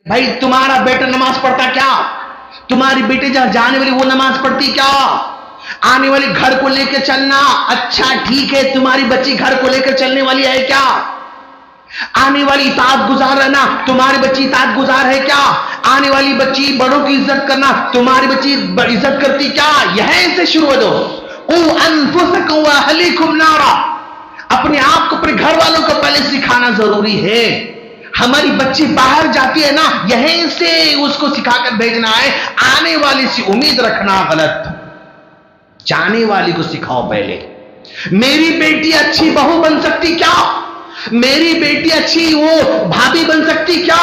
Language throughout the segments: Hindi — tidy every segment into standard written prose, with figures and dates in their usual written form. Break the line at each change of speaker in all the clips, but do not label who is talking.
भाई तुम्हारा बेटा नमाज पढ़ता क्या? तुम्हारी बेटी जहां जाने वाली वो नमाज पढ़ती क्या? आने वाले घर को लेकर चलना, अच्छा ठीक है, तुम्हारी बच्ची घर को लेकर चलने वाली है क्या? आने वाली इताअत गुजार रहना, तुम्हारी बच्ची इताअत गुजार है क्या? आने वाली बच्ची बड़ों की इज्जत करना, तुम्हारी बच्ची इज्जत करती क्या? यहीं से शुरू हो दो। अनफुसकुम व अहलीकुम नारा, अपने आप को, अपने घर वालों को पहले सिखाना जरूरी है। हमारी बच्ची बाहर जाती है ना, यहीं से उसको सिखाकर भेजना है। आने वाली से उम्मीद रखना गलत, जाने वाली को सिखाओ पहले। मेरी बेटी अच्छी बहू बन सकती क्या? मेरी बेटी अच्छी वो भाभी बन सकती क्या?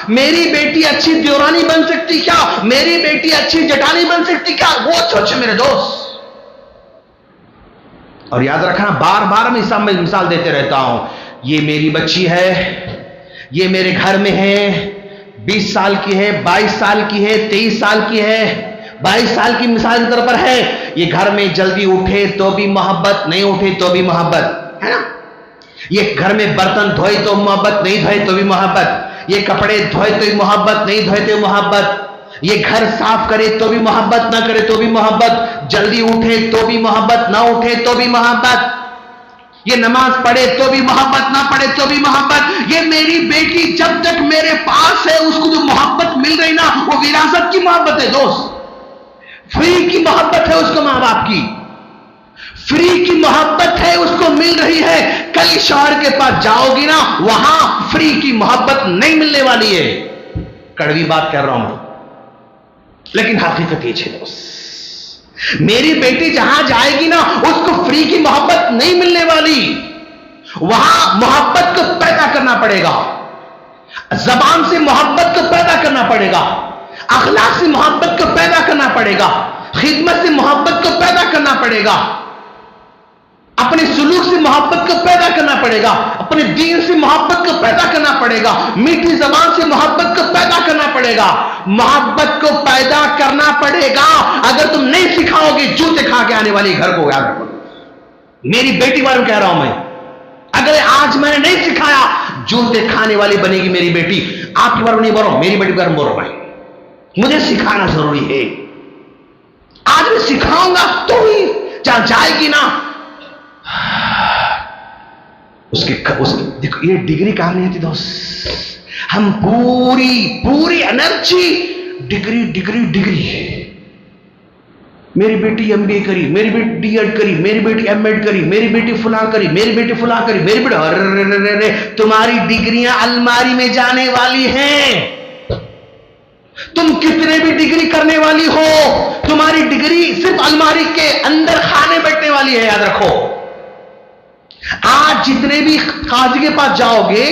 मेरी बेटी अच्छी देवरानी बन सकती क्या? मेरी बेटी अच्छी जेठानी बन सकती क्या? वो सोचो मेरे दोस्त। और याद रखना, बार बार मैं मिसाल देते रहता हूं, ये मेरी बच्ची है, ये मेरे घर में है, 20 साल की है, 22 साल की है, 23 साल की है, 22 साल की मिसाल के तौर पर है। ये घर में जल्दी उठे तो भी मोहब्बत, नहीं उठे तो भी मोहब्बत, है ना? ये घर में बर्तन धोए तो मोहब्बत, नहीं धोए तो भी मोहब्बत। ये कपड़े धोए तो भी मोहब्बत, नहीं धोए तो मोहब्बत। ये घर साफ करे तो भी मोहब्बत, ना करे तो भी मोहब्बत। जल्दी उठे तो भी मोहब्बत, ना उठे तो भी मोहब्बत। ये नमाज पढ़े तो भी मोहब्बत, ना पढ़े तो भी मोहब्बत। ये मेरी बेटी जब तक मेरे पास है, उसको जो मोहब्बत मिल रही ना, वो विरासत की मोहब्बत है दोस्त। फ्री की मोहब्बत है उसको, मां बाप की फ्री की मोहब्बत है उसको, मिल रही है। कल शौहर के पास जाओगी ना, वहां फ्री की मोहब्बत नहीं मिलने वाली है। कड़वी बात कर रहा हूं, लेकिन हकीकत ये है दोस्त। मेरी बेटी जहां जाएगी ना, उसको फ्री की मोहब्बत नहीं मिलने वाली। वहां मोहब्बत को पैदा करना पड़ेगा, जबान से मोहब्बत को पैदा करना पड़ेगा, अखलाक से मोहब्बत को पैदा करना पड़ेगा, खिदमत से मोहब्बत को पैदा करना पड़ेगा, अपने सुलूक से मोहब्बत को पैदा करना पड़ेगा, अपने दीन से मोहब्बत को पैदा करना पड़ेगा, मीठी जबान से मोहब्बत को पैदा करना पड़ेगा। मोहब्बत को पैदा करना पड़ेगा। अगर तुम नहीं सिखाओगे, जूते खा के आने वाली घर को याद रखो। मेरी बेटी वालों कह रहा हूं मैं, अगर आज मैंने नहीं सिखाया, जूते खाने वाली बनेगी मेरी बेटी। आपके बारे में नहीं बोल रहा हूं, मेरी बेटी के बारे में बोल रहा हूं। मुझे सिखाना जरूरी है। आज मैं सिखाऊंगा तो ही जहां जाएगी ना, उसके देखो, ये डिग्री काम नहीं आती दोस्त। हम पूरी एनर्जी डिग्री डिग्री डिग्री। मेरी बेटी एमबीए करी, मेरी बेटी डीएड करी, मेरी बेटी एमएड करी, मेरी बेटी फुला करी, मेरी बेटी फुला करी, मेरी बेटी। अरे तुम्हारी डिग्रियां अलमारी में जाने वाली हैं। तुम कितने भी डिग्री करने वाली हो, तुम्हारी डिग्री सिर्फ अलमारी के अंदर खाने बैठने वाली है, याद रखो। आज जितने भी काजी के पास जाओगे,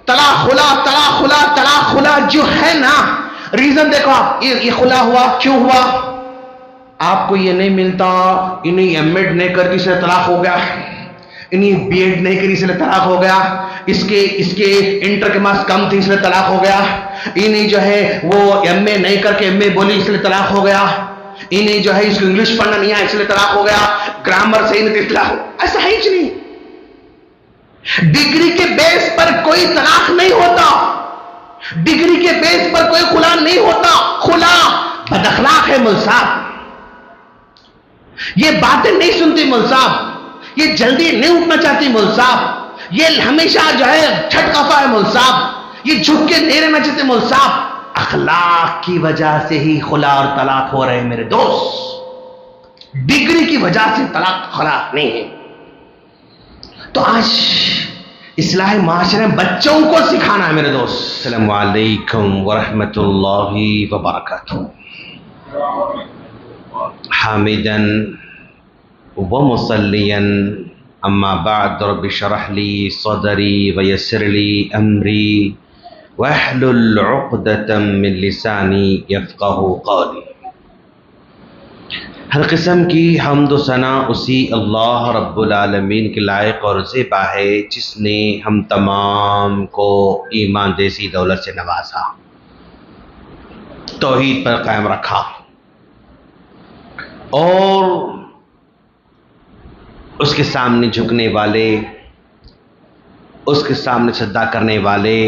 तला खुला जो है ना, रीजन देखो आप, ये खुला हुआ क्यों हुआ? आपको ये नहीं मिलता, इन्हें एमएड नहीं करके इसलिए तलाक हो गया, इन्हें बीएड नहीं करी इसलिए तलाक हो गया, इसके इंटर के मार्क्स कम थे इसलिए तलाक हो गया, इन्हें जो है वो एमए नहीं करके एमए बोली इसलिए तलाक हो गया, इन्हें जो है इसको इंग्लिश पढ़ना नहीं आया इसलिए तलाक हो गया, ग्रामर सही नहीं तलाक। ऐसा है ही नहीं। डिग्री के बेस पर कोई तलाक नहीं होता, डिग्री के बेस पर कोई खुला नहीं होता। खुला बदअखलाक है मौलवी साहब, ये बातें नहीं सुनती मौलवी साहब, ये जल्दी नहीं उठना चाहती मौलवी साहब, ये हमेशा जो है छटकफा है मौलवी साहब, ये झुक के नहीं रहना चाहते मौलवी साहब। अखलाक की वजह से ही खुला और तलाक हो रहे हैं मेरे दोस्त, डिग्री की वजह से तलाक खलाक नहीं है। तो आज इस्लाह माशरे में बच्चों को सिखाना है मेरे दोस्त। अस्सलामु अलैकुम वरहमतुल्लाहि वबरकातुहू। हामिदन व मुसल्लियन अम्मा बाद, रब्बि शरह ली सदरी व यस्सिर ली अमरी वहलुल उक़दतम मिन लिसानी यफ़क़हू क़ौली। हर किस्म की हम्द व सना उसी अल्लाह रब्बुल आलमीन के लायक और ज़ेबा है, जिसने हम तमाम को ईमान जैसी दौलत से नवाजा, तौहीद पर कायम रखा और उसके सामने झुकने वाले, उसके सामने सजदा करने वाले,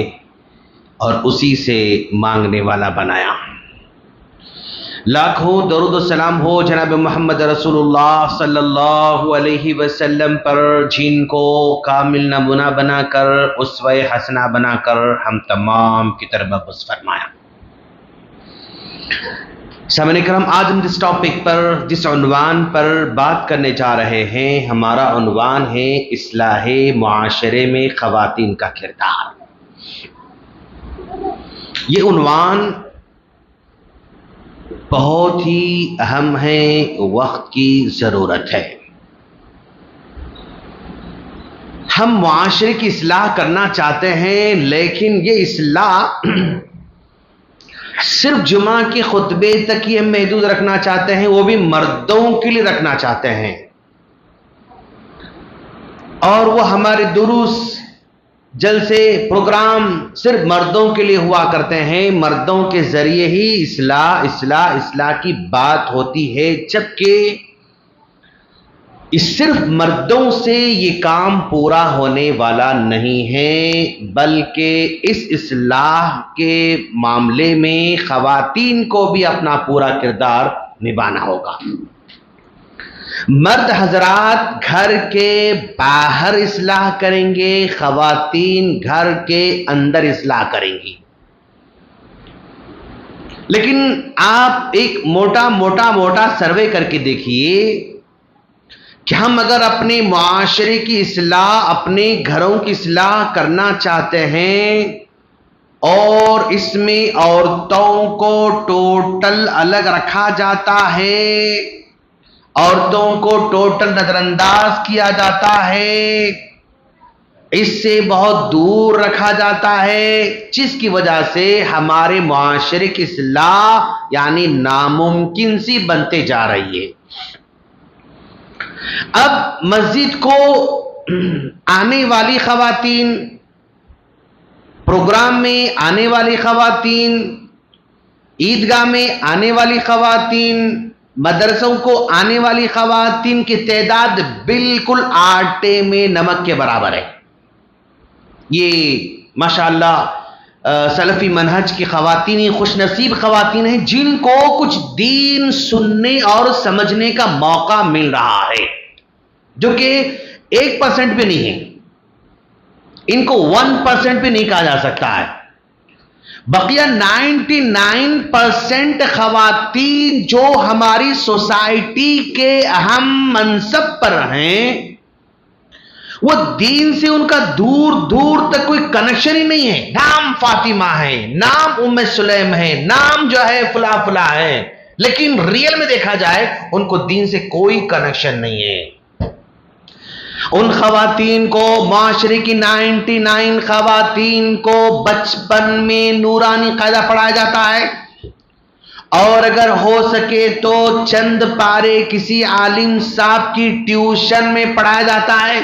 और उसी से मांगने वाला बनाया। लाखों दरूद सलाम हो जनाब मोहम्मद रसूलुल्लाह सल्लल्लाहु अलैहि वसल्लम पर, जिनको कामिल नमूना बनाकर, उसवे हसना बनाकर हम तमाम की तरफ मबूस फरमाया। सामने करम, आज हम जिस टॉपिक पर, जिस उन्वान पर बात करने जा रहे हैं, हमारा उन्वान है इस्लाहे मुआशरे में ख़वातीन का किरदार। ये उन्वान बहुत ही अहम है, वक्त की ज़रूरत है। हम मुआशरे की इस्लाह करना चाहते हैं, लेकिन ये इस्लाह सिर्फ जुमा के खुतबे तक ही हम महदूद रखना चाहते हैं, वो भी मर्दों के लिए रखना चाहते हैं, और वो हमारे दुरूस जलसे प्रोग्राम सिर्फ मर्दों के लिए हुआ करते हैं। मर्दों के जरिए ही इस्लाह की बात होती है, जबकि सिर्फ मर्दों से ये काम पूरा होने वाला नहीं है, बल्कि इस इस्लाह के मामले में ख़वातीन को भी अपना पूरा किरदार निभाना होगा। मर्द हजरात घर के बाहर इस्लाह करेंगे, ख़वातीन घर के अंदर इस्लाह करेंगी। लेकिन आप एक मोटा सर्वे करके देखिए कि हम अगर अपने मुआशरे की इस्लाह, अपने घरों की इस्लाह करना चाहते हैं, और इसमें औरतों को टोटल अलग रखा जाता है, औरतों को टोटल नजरअंदाज किया जाता है, इससे बहुत दूर रखा जाता है, जिसकी वजह से हमारे मुआशरे की इस्लाह यानी नामुमकिन सी बनते जा रही है। अब मस्जिद को आने वाली ख़वातीन, प्रोग्राम में आने वाली ख़वातीन, ईदगाह में आने वाली ख़वातीन, मदरसों को आने वाली ख़वातीन की तादाद बिल्कुल आटे में नमक के बराबर है। ये माशाअल्लाह सलफ़ी मनहज की ख़वातीन ही खुशनसीब ख़वातीन हैं, जिनको कुछ दीन सुनने और समझने का मौका मिल रहा है, जो कि 1% भी नहीं है। इनको 1% भी नहीं कहा जा सकता है। बकिया 99% ख़वातीन जो हमारी सोसाइटी के अहम मनसब पर हैं, वो दीन से उनका दूर दूर तक कोई कनेक्शन ही नहीं है। नाम फातिमा है, नाम उम्मे सुलैम है, नाम जो है फुला फुला है, लेकिन रियल में देखा जाए उनको दीन से कोई कनेक्शन नहीं है। उन ख़वातीन को, माशरे की 99 ख़वातीन को बचपन में नूरानी कायदा पढ़ाया जाता है, और अगर हो सके तो चंद पारे किसी आलिम साहब की ट्यूशन में पढ़ाया जाता है,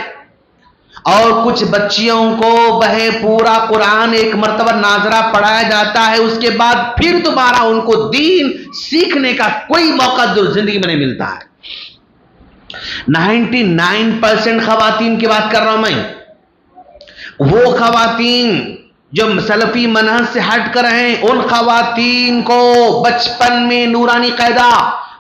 और कुछ बच्चियों को वह पूरा कुरान एक मर्तबा नाजरा पढ़ाया जाता है। उसके बाद फिर दोबारा उनको दीन सीखने का कोई मौका जिंदगी में नहीं मिलता है। 99% ख़वातीन की बात कर रहा हूं मैं, वो ख़वातीन जो सलफ़ी मनहज से हट कर हैं, उन ख़वातीन को बचपन में नूरानी कायदा,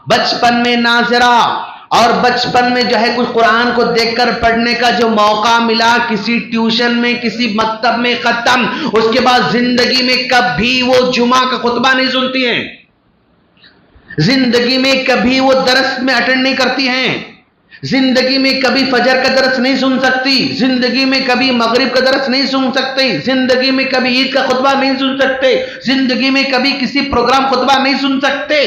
बचपन में नाज़िरा, और बचपन में जो है कुछ कुरान को देखकर पढ़ने का जो मौका मिला किसी ट्यूशन में, किसी मकतब में, खत्म। उसके बाद जिंदगी में कभी वो जुमा का खुतबा नहीं सुनती हैं, जिंदगी में कभी वो दरस में अटेंड नहीं करती हैं, जिंदगी में कभी फजर का दरस नहीं सुन सकती, जिंदगी में कभी मगरिब का दरस नहीं सुन सकते, जिंदगी में कभी ईद का खुतबा नहीं सुन सकते, जिंदगी में कभी किसी प्रोग्राम खुतबा नहीं सुन सकते,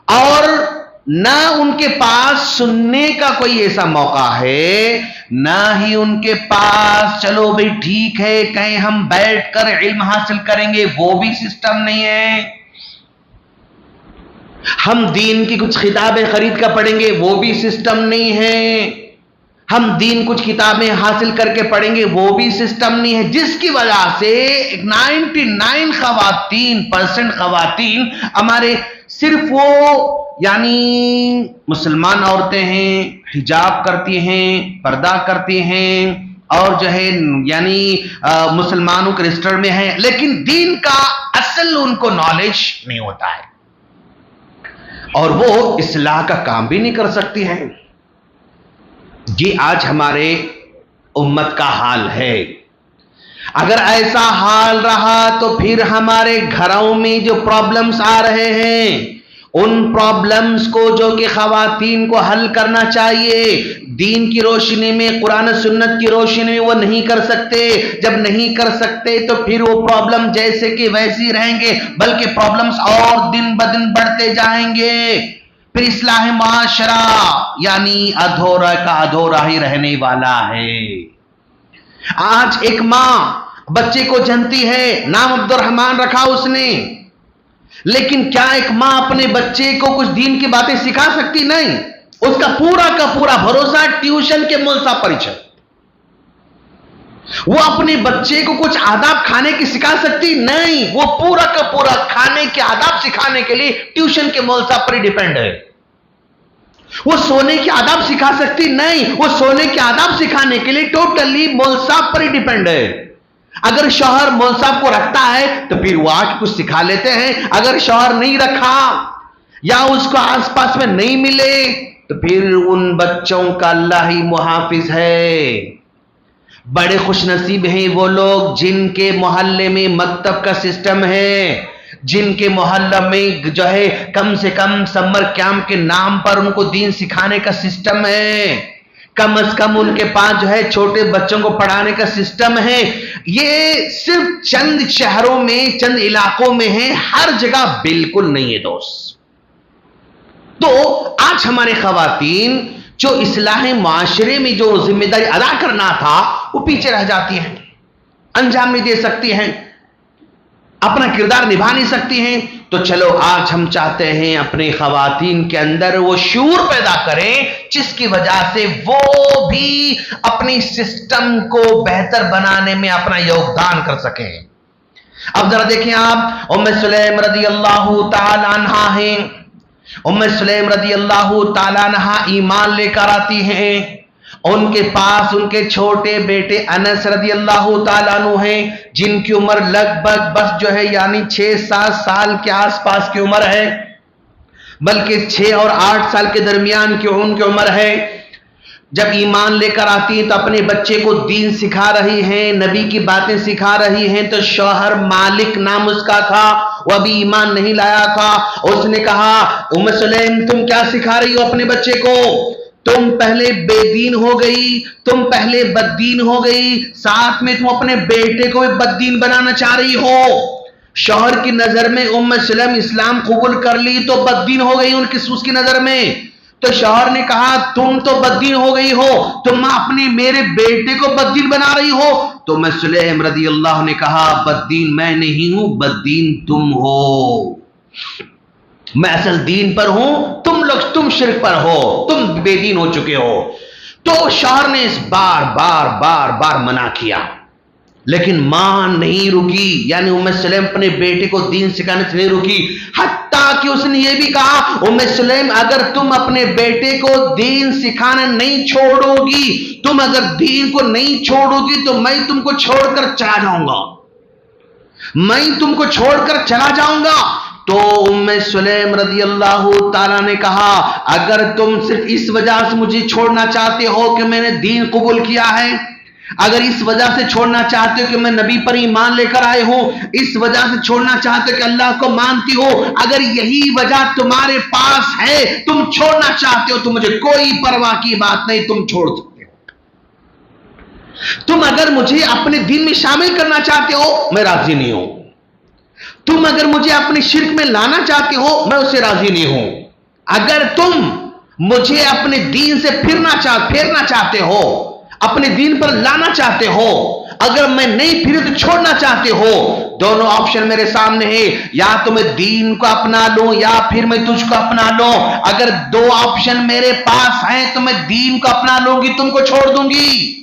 और ना उनके पास सुनने का कोई ऐसा मौका है, ना ही उनके पास चलो भाई ठीक है कहीं हम बैठकर इल्म हासिल करेंगे, वो भी सिस्टम नहीं है। हम दीन की कुछ किताबें खरीद कर पढ़ेंगे, वो भी सिस्टम नहीं है। हम दीन कुछ किताबें हासिल करके पढ़ेंगे, वो भी सिस्टम नहीं है, जिसकी वजह से 99% ख़वातीन हमारे सिर्फ वो यानी मुसलमान औरतें हैं, हिजाब करती हैं, पर्दा करती हैं, और जो है यानी मुसलमानों के रजिस्टर में है, लेकिन दीन का असल उनको नॉलेज नहीं होता है और वो इस्लाह का काम भी नहीं कर सकती है। ये आज हमारे उम्मत का हाल है। अगर ऐसा हाल रहा तो फिर हमारे घरों में जो प्रॉब्लम्स आ रहे हैं, उन प्रॉब्लम्स को जो कि खवातीन को हल करना चाहिए, दीन की रोशनी में, कुरान सुन्नत की रोशनी में वो नहीं कर सकते। जब नहीं कर सकते तो फिर वो प्रॉब्लम जैसे कि वैसी रहेंगे, बल्कि प्रॉब्लम्स और दिन ब दिन बढ़ते जाएंगे। फिर इस्लाह माशरा यानी अधूरा का अधूरा ही रहने वाला है। आज एक मां बच्चे को जनती है, नाम अब्दुर्रहमान रखा उसने, लेकिन क्या एक मां अपने बच्चे को कुछ दीन की बातें सिखा सकती? नहीं। उसका पूरा का पूरा भरोसा ट्यूशन के मुल्सा परिचय। वो अपने बच्चे को कुछ आदाब खाने की सिखा सकती? नहीं। वो पूरा का पूरा खाने के आदाब सिखाने के लिए ट्यूशन के मुल्सा पर ही डिपेंड है। वो सोने के आदाब सिखा सकती? नहीं। वो सोने के आदाब सिखाने के लिए टोटली मुल्सा पर ही डिपेंड है। अगर शौहर मौलवी साहब को रखता है तो फिर वो आके कुछ सिखा लेते हैं। अगर शौहर नहीं रखा या उसको आसपास में नहीं मिले तो फिर उन बच्चों का अल्लाह ही मुहाफिज है। बड़े खुशनसीब हैं वो लोग जिनके मोहल्ले में मकतब का सिस्टम है, जिनके मोहल्ला में जो है कम से कम समर कैंप के नाम पर उनको दीन सिखाने का सिस्टम है। कम से कम उनके पास जो है छोटे बच्चों को पढ़ाने का सिस्टम है। ये सिर्फ चंद शहरों में, चंद इलाकों में है, हर जगह बिल्कुल नहीं है दोस्त। तो आज हमारे खवातीन जो इस्लाह माशरे में जो जिम्मेदारी अदा करना था वो पीछे रह जाती हैं, अंजाम नहीं दे सकती हैं, अपना किरदार निभा नहीं सकती हैं। तो चलो आज हम चाहते हैं अपने खवातीन के अंदर वो शूर पैदा करें जिसकी वजह से वो भी अपनी सिस्टम को बेहतर बनाने में अपना योगदान कर सकें। अब जरा देखें आप, उम्मे सुलैम रज़ी अल्लाहु ताला अन्हा हैं। उम्मे सुलैम रज़ी अल्लाहु ताला अन्हा ईमान लेकर आती हैं। उनके पास उनके छोटे बेटे अनस रज़ी अल्लाहु ताला अन्हु हैं, जिनकी उम्र लगभग बस जो है यानी 6-7 साल के आसपास की उम्र है, बल्कि 6 और 8 साल के दरमियान की उनकी उम्र है। जब ईमान लेकर आती है तो अपने बच्चे को दीन सिखा रही हैं, नबी की बातें सिखा रही हैं। तो शौहर मालिक नाम उसका था, वो अभी ईमान नहीं लाया था। उसने कहा, उम्मे सुलैम तुम क्या सिखा रही हो अपने बच्चे को? तुम पहले बेदीन हो गई, तुम पहले बददीन हो गई, साथ में तुम अपने बेटे को भी बददीन बनाना चाह रही हो। शौहर की नजर में उम्मे सुलैम इस्लाम कबूल कर ली तो बददीन हो गई उसकी नजर में। तो शौहर ने कहा तुम तो बददीन हो गई हो, तुम अपने मेरे बेटे को बददीन बना रही हो। तो उम्मे सुलैम रज़ी अल्लाह ने कहा बददीन मैं नहीं हूं, बददीन तुम हो। मैं असल दीन पर हूं, तुम शिर्क पर हो, तुम बेदीन हो चुके हो। तो शौहर ने इस बार मना किया, लेकिन मां नहीं रुकी, यानी उम्मे सुलैम अपने बेटे को दीन सिखाने से नहीं रुकी। हत्ता कि उसने ये भी कहा, उम्मे सुलैम अगर तुम अपने बेटे को दीन सिखाना नहीं छोड़ोगी, तुम अगर दीन को नहीं छोड़ोगी तो मैं तुमको छोड़कर चला जाऊंगा, मैं तुमको छोड़कर चला जाऊंगा। तो उम्मे सुलैम रज़ी अल्लाहु ताला ने कहा अगर तुम सिर्फ इस वजह से मुझे छोड़ना चाहते हो कि मैंने दीन कबूल किया है, अगर इस वजह से छोड़ना चाहते हो कि मैं नबी पर ईमान लेकर आए हूं, इस वजह से छोड़ना चाहते हो कि अल्लाह को मानती हो, अगर यही वजह तुम्हारे पास है, तुम छोड़ना चाहते हो तो मुझे कोई परवाह की बात नहीं, तुम छोड़ सकते हो। तुम अगर मुझे अपने दीन में शामिल करना चाहते हो, मैं राजी नहीं हूं। तुम अगर मुझे अपने शिर्क में लाना चाहते हो, मैं उससे राजी नहीं हूं। अगर तुम मुझे अपने दीन से फेरना चाहते हो, अपने दीन पर लाना चाहते हो, अगर मैं नहीं फिरे तो छोड़ना चाहते हो, दोनों ऑप्शन मेरे सामने है, या तो मैं दीन को अपना लूं या फिर मैं तुझको अपना लूं। अगर दो ऑप्शन मेरे पास हैं तो मैं दीन को अपना लूंगी, तुमको छोड़ दूंगी।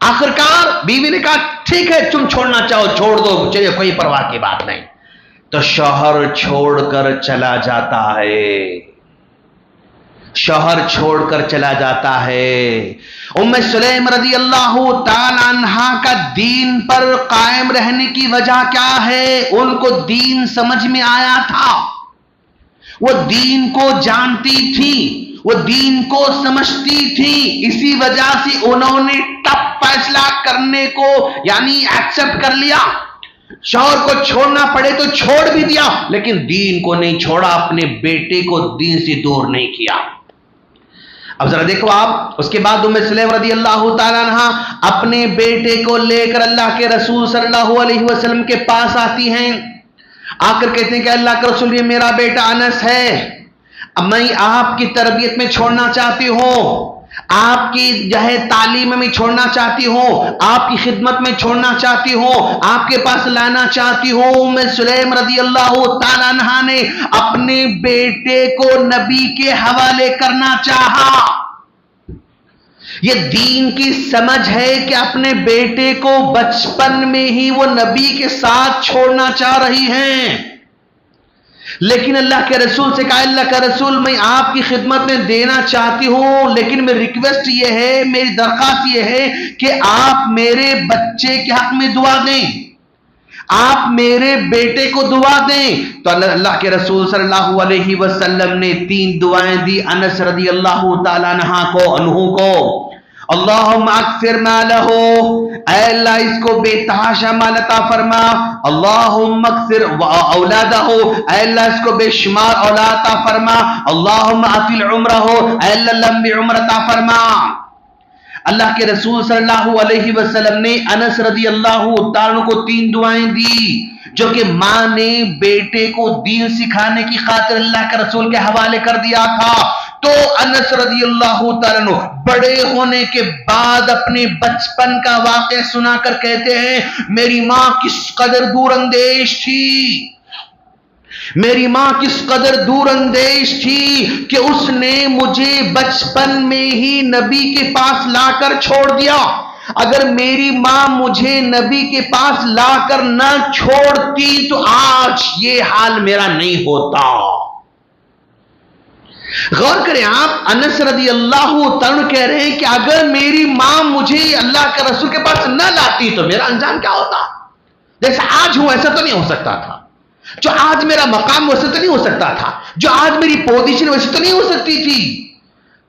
आखिरकार बीवी ने कहा ठीक है तुम छोड़ना चाहो छोड़ दो, चलिए कोई परवाह की बात नहीं। तो शौहर छोड़कर चला जाता है। शौहर छोड़कर चला जाता है। उम्मे सुलैम रज़ी अल्लाहु ताला अन्हा का दीन पर कायम रहने की वजह क्या है? उनको दीन समझ में आया था, वो दीन को जानती थी, वो दीन को समझती थी। इसी वजह से उन्होंने टफ फैसला करने को यानी एक्सेप्ट कर लिया। शौहर को छोड़ना पड़े तो छोड़ भी दिया, लेकिन दीन को नहीं छोड़ा, अपने बेटे को दीन से दूर नहीं किया। अब जरा देखो आप, उसके बाद उम्मे सुलैम रज़ी अल्लाहु ताला अन्हा अपने बेटे को लेकर अल्लाह के रसूल सल्लल्लाहु अलैहि वसल्लम के पास आती हैं। आकर कहते हैं कि अल्लाह के रसूल, ये मेरा बेटा अनस है, अब मैं आपकी तरबियत में छोड़ना चाहती हूं, आपकी जो है तालीम में छोड़ना चाहती हूं, आपकी खिदमत में छोड़ना चाहती हूं, आपके पास लाना चाहती हूं। उम्मे सुलैम रज़ी अल्लाहु ताला अन्हा ने अपने बेटे को नबी के हवाले करना चाहा। ये दीन की समझ है कि अपने बेटे को बचपन में ही वो नबी के साथ छोड़ना चाह रही हैं, लेकिन अल्लाह के रसूल से कहा, अल्लाह का रसूल, मैं आपकी खिदमत में देना चाहती हूं, लेकिन मेरी रिक्वेस्ट ये है, मेरी दरखास्त ये है कि आप मेरे बच्चे के हक में दुआ दें, आप मेरे बेटे को दुआ दें। तो अल्लाह के रसूल सल्लल्लाहु अलैहि वसल्लम ने 3 दुआएं दी अनस रज़ी अल्लाहु ताला अन्हु को। अल्लाहुम्मा अक्सिर मालहु, ऐ अल्लाह इसको बेतहाशा माल अता फरमा। अल्लाहुम्मा अक्सिर औलादहु, ऐ अल्लाह इसको बेशुमार औलाद अता फरमा। अल्लाहुम्मा अतिल उम्रहु, ऐ अल्लाह लंबी उम्र अता फरमा। अल्लाह के रसूल सल्लल्लाहु अलैहि वसल्लम ने अनस रज़ी अल्लाहु ताला को 3 दुआएं दी, जो कि मां ने बेटे को दीन सिखाने की खातिर अल्लाह के रसूल के हवाले कर दिया था। तो अनस रज़ी अल्लाहु ताला बड़े होने के बाद अपने बचपन का वाक़या सुनाकर कहते हैं, मेरी मां किस कदर दूरअंदेश थी, मेरी मां किस कदर दूरअंदेश थी कि उसने मुझे बचपन में ही नबी के पास लाकर छोड़ दिया। अगर मेरी मां मुझे नबी के पास लाकर न छोड़ती तो आज ये हाल मेरा नहीं होता। गौर करें आप, अनस रज़ी अल्लाहु ताला कह रहे हैं कि अगर मेरी मां मुझे अल्लाह के रसूल के पास न लाती तो मेरा अंजाम क्या होता। जैसा आज हूं ऐसा तो नहीं हो सकता था, जो आज मेरा मकाम वैसे तो नहीं हो सकता था, जो आज मेरी पोजीशन वैसे तो नहीं हो सकती थी।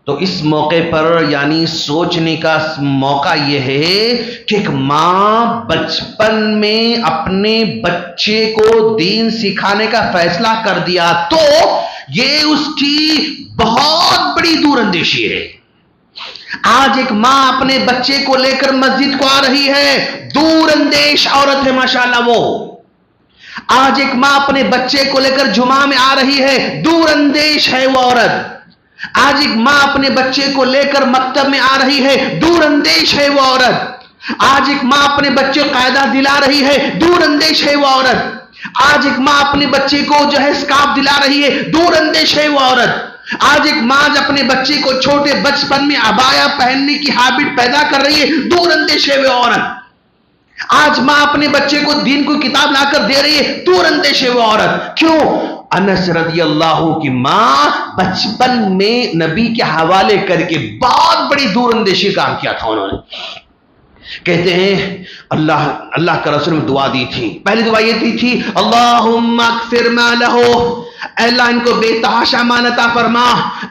तो इस मौके पर यानी सोचने का मौका यह है कि एक मां बचपन में अपने बच्चे को दीन सिखाने का फैसला कर दिया तो ये उसकी बहुत बड़ी दूरअंदेशी है। आज एक मां अपने बच्चे को लेकर मस्जिद को आ रही है, दूरअंदेश औरत है माशाअल्लाह वो। आज एक मां अपने बच्चे को लेकर जुमा में आ रही है, दूरअंदेश है वो औरत। आज एक मां अपने बच्चे को लेकर मकतब में आ रही है, दूरअंदेश है वो औरत। आज एक मां अपने बच्चे को कायदा दिला रही है, दूरअंदेश है वो औरत। आज एक मां अपने बच्चे को जो है स्कार्फ दिला रही है, दूरअंदेश है वो औरत। आज एक मां अपने बच्चे को छोटे बचपन में अबाया पहनने की हैबिट पैदा कर रही है, दूरअंदेश है वो औरत। आज मां अपने बच्चे को दीन को किताब लाकर दे रही है, दूरअंदेश है वो औरत। क्यों? अनस रज़ी अल्लाहु की मां बचपन में नबी के हवाले करके बहुत बड़ी दूरअंदेशी काम किया था उन्होंने। कहते हैं अल्लाह का रसूल ने दुआ दी थी। पहली दुआ ये थी अल्लाहुम्मा अक्सिर मालहु, अल्लाह इनको बेतहाशा माल अता फरमा।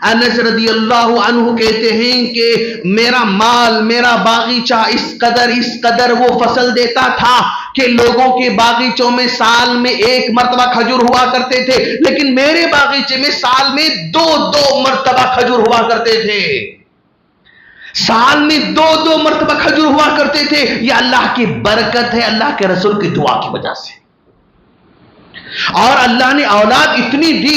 अनस रज़ी अल्लाहु अन्हु कहते हैं कि मेरा माल, मेरा बागीचा इस कदर वो फसल देता था कि लोगों के बागीचों में साल में 1 मरतबा खजूर हुआ करते थे, लेकिन मेरे बागीचे में साल में 2-2 मरतबा खजूर हुआ करते थे। साल में 2-2 मरतबा खजूर हुआ करते थे। यह अल्लाह की बरकत है, अल्लाह के रसूल की दुआ की वजह से। और अल्लाह ने औलाद इतनी दी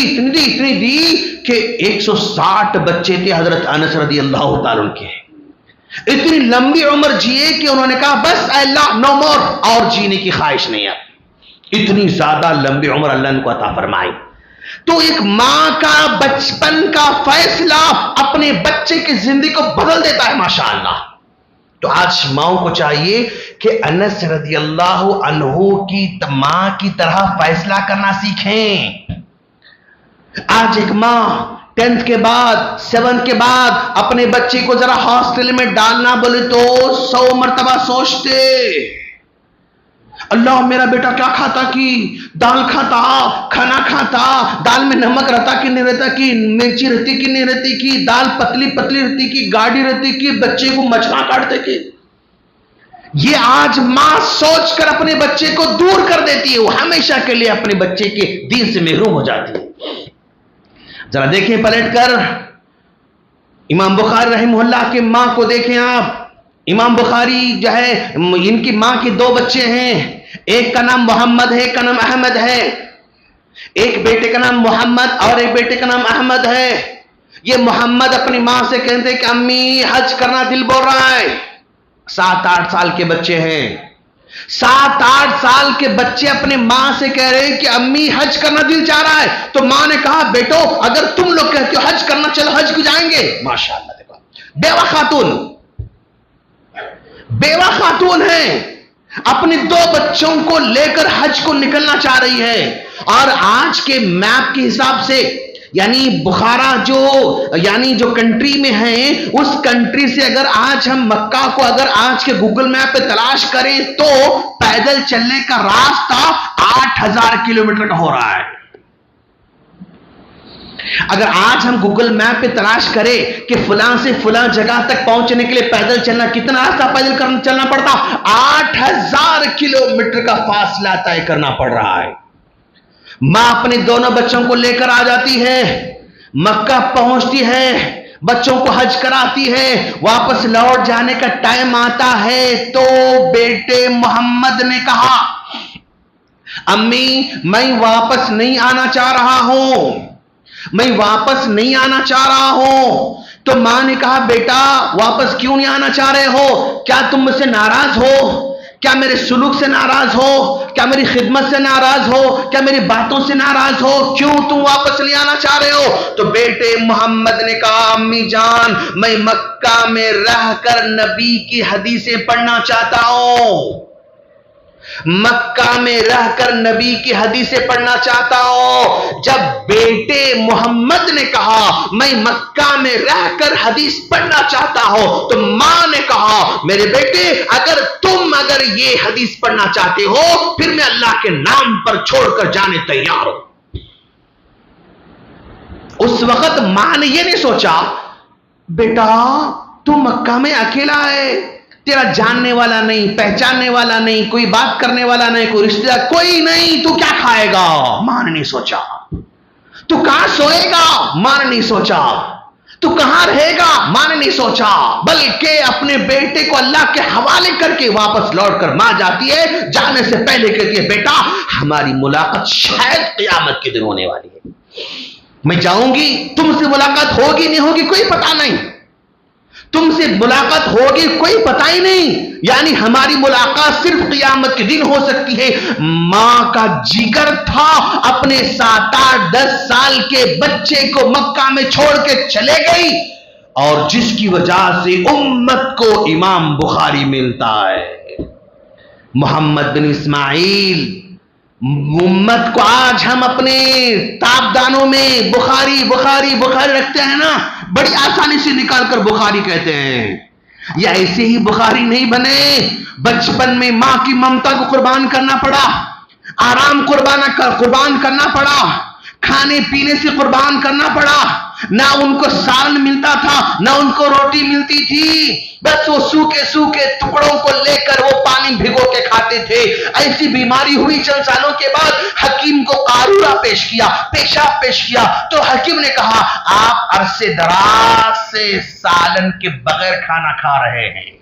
कि 160 बच्चे थे हजरत अनस रज़ी अल्लाहु ताला के। इतनी लंबी उम्र जिए कि उन्होंने कहा बस अल्लाह नो मोर, और जीने की ख्वाहिश नहीं है। इतनी ज्यादा लंबी उम्र अल्लाह ने को अता फरमाई। तो एक मां का बचपन का फैसला अपने बच्चे की जिंदगी को बदल देता है माशाअल्लाह। तो आज माओ को चाहिए कि अनस रज़ी अल्लाहु अन्हु की मां की तरह फैसला करना सीखें। आज एक मां 10th के बाद, 7th के बाद अपने बच्चे को जरा हॉस्टल में डालना बोले तो 100 मर्तबा सोचते, अल्लाह मेरा बेटा क्या खाता कि दाल खाता, खाना खाता, दाल में नमक रहता कि नहीं रहता, कि मिर्ची रहती कि नहीं रहती, कि दाल पतली पतली रहती कि गाढ़ी रहती, कि बच्चे को मछला काटते कि। ये आज मां सोचकर अपने बच्चे को दूर कर देती है, वो हमेशा के लिए अपने बच्चे के दीन से महरूम हो जाती है। जरा देखें पलटकर इमाम बुखारी रहमहुल्लाह के मां को देखें आप। इमाम बुखारी जो है, इनकी मां के 2 बच्चे हैं, एक का नाम मोहम्मद है, एक का नाम अहमद है। एक बेटे का नाम मोहम्मद और एक बेटे का नाम अहमद है। ये मोहम्मद अपनी मां से कहते हैं कि अम्मी हज करना दिल बोल रहा है। 7-8 साल के बच्चे हैं, 7-8 साल के बच्चे अपने मां से कह रहे हैं कि अम्मी हज करना दिल चाह रहा है। तो मां ने कहा बेटो अगर तुम लोग कहते हो हज करना, चलो हज को जाएंगे। माशाअल्लाह, देखो बेवा खातून है, अपने 2 बच्चों को लेकर हज को निकलना चाह रही है। और आज के मैप के हिसाब से यानी बुखारा जो कंट्री में है, उस कंट्री से अगर आज हम मक्का को अगर आज के गूगल मैप पे तलाश करें तो पैदल चलने का रास्ता 8000 किलोमीटर का हो रहा है। अगर आज हम गूगल मैप पे तलाश करें कि फलां से फलां जगह तक पहुंचने के लिए पैदल चलना, कितना रास्ता पैदल चलना पड़ता, 8000 किलोमीटर का फासला तय करना पड़ रहा है। मां अपने दोनों बच्चों को लेकर आ जाती है, मक्का पहुंचती है, बच्चों को हज कराती है। वापस लौट जाने का टाइम आता है तो बेटे मोहम्मद ने कहा अम्मी मैं वापस नहीं आना चाह रहा हूं, मैं वापस नहीं आना चाह रहा हूं। तो मां ने कहा बेटा वापस क्यों नहीं आना चाह रहे हो? क्या तुम मुझसे नाराज हो? क्या मेरे सुलूक से नाराज हो? क्या मेरी खिदमत से नाराज हो? क्या मेरी बातों से नाराज हो? क्यों तुम वापस नहीं आना चाह रहे हो? तो बेटे मोहम्मद ने कहा अम्मी जान मैं मक्का में रहकर नबी की हदीसें पढ़ना चाहता हूं, मक्का में रहकर नबी की हदीसें पढ़ना चाहता हूं। जब बेटे मोहम्मद ने कहा मैं मक्का में रहकर हदीस पढ़ना चाहता हूं तो मां ने कहा मेरे बेटे अगर ये हदीस पढ़ना चाहते हो फिर मैं अल्लाह के नाम पर छोड़कर जाने तैयार हूं। उस वक्त मां ने यह नहीं सोचा बेटा तू मक्का में अकेला है, तेरा जानने वाला नहीं, पहचानने वाला नहीं, कोई बात करने वाला नहीं, कोई रिश्तेदार कोई नहीं, तू क्या खाएगा? मां ने नहीं सोचा। तू कहां सोएगा? मां ने नहीं सोचा। तू कहां रहेगा? मां ने नहीं सोचा, बल्कि अपने बेटे को अल्लाह के हवाले करके वापस लौटकर मां जाती है, जाने से पहले कहती है बेटा हमारी मुलाकात शायद क़यामत के दिन होने वाली है, मैं जाऊंगी, तुमसे मुलाकात होगी नहीं होगी कोई पता नहीं, तुमसे मुलाकात होगी कोई पता ही नहीं, यानी हमारी मुलाकात सिर्फ क़यामत के दिन हो सकती है। मां का जिगर था अपने 7-8-10 साल के बच्चे को मक्का में छोड़ के चले गई, और जिसकी वजह से उम्मत को इमाम बुखारी मिलता है, मोहम्मद बिन इस्माइल। उम्मत को आज हम अपने ताबदानों में बुखारी बुखारी बुखारी रखते हैं ना, बड़ी आसानी से निकालकर बुखारी कहते हैं। या ऐसे ही बुखारी नहीं बने, बचपन में मां की ममता को कुर्बान करना पड़ा, आराम कुर्बान करना पड़ा, खाने पीने से कुर्बान करना पड़ा, ना उनको सालन मिलता था ना उनको रोटी मिलती थी, बस वो सूखे सूखे टुकड़ों को लेकर वो पानी भिगो के खाते थे। ऐसी बीमारी हुई चंद सालों के बाद, हकीम को कारूरा पेश किया, पेशाब पेश किया, तो हकीम ने कहा आप अरसे दराज से सालन के बगैर खाना खा रहे हैं।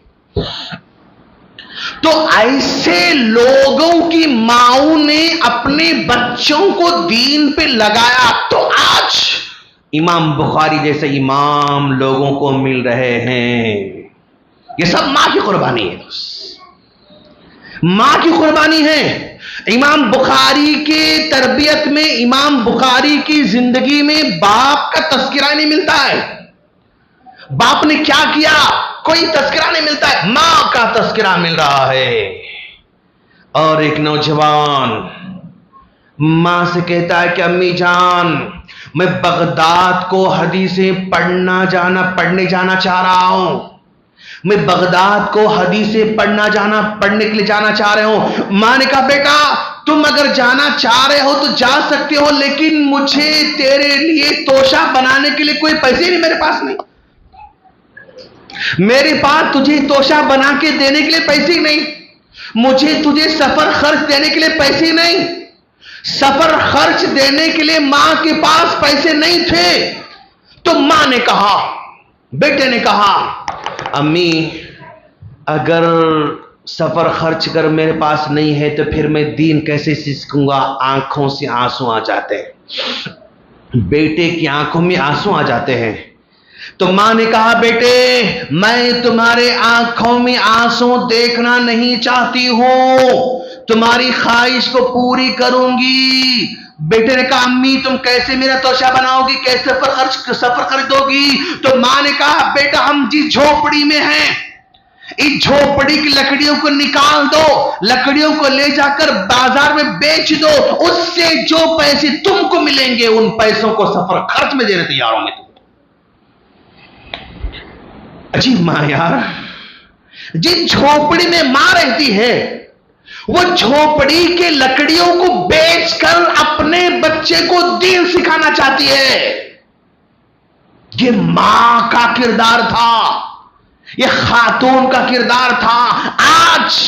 तो ऐसे लोगों की माओं ने अपने बच्चों को दीन पे लगाया, तो आज इमाम बुखारी जैसे इमाम लोगों को मिल रहे हैं। ये सब मां की कुर्बानी है, मां की कुर्बानी है। इमाम बुखारी के तरबियत में, इमाम बुखारी की जिंदगी में बाप का तस्करा नहीं मिलता है, बाप ने क्या किया कोई तस्करा नहीं मिलता है, मां का तस्करा मिल रहा है। और एक नौजवान मां से कहता है कि अम्मी जान मैं बगदाद को हदीसें पढ़ने जाना चाह रहा हूं। मैं बगदाद को हदीसें पढ़ने के लिए जाना चाह रहे हो। मां ने कहा बेटा तुम अगर जाना चाह रहे हो तो जा सकते हो, लेकिन मुझे तेरे लिए तोशा बनाने के लिए कोई पैसे नहीं मेरे पास नहीं। मेरे पास तुझे तोशा बना के देने के लिए पैसे नहीं, मुझे तुझे सफर खर्च देने के लिए पैसे नहीं। सफर खर्च देने के लिए मां के पास पैसे नहीं थे। तो मां ने कहा, बेटे ने कहा अम्मी अगर सफर खर्च कर मेरे पास नहीं है तो फिर मैं दीन कैसे सीखूंगा। आंखों से आंसू आ जाते हैं, बेटे की आंखों में आंसू आ जाते हैं। तो मां ने कहा बेटे मैं तुम्हारे आंखों में आंसू देखना नहीं चाहती हूं, तुम्हारी ख्वाहिश को पूरी करूंगी। बेटे ने कहा अम्मी तुम कैसे मेरा तोशा बनाओगी, कैसे सफर खरीदोगी। तो मां ने कहा बेटा हम जिस झोपड़ी में हैं, इस झोपड़ी की लकड़ियों को निकाल दो, लकड़ियों को ले जाकर बाजार में बेच दो, उससे जो पैसे तुमको मिलेंगे उन पैसों को सफर खर्च में देने तैयार होंगे तुम। अजीब मां यार, जिस झोपड़ी में मां रहती है वो झोपड़ी के लकड़ियों को बेचकर अपने बच्चे को दीन सिखाना चाहती है। ये मां का किरदार था, ये खातून का किरदार था। आज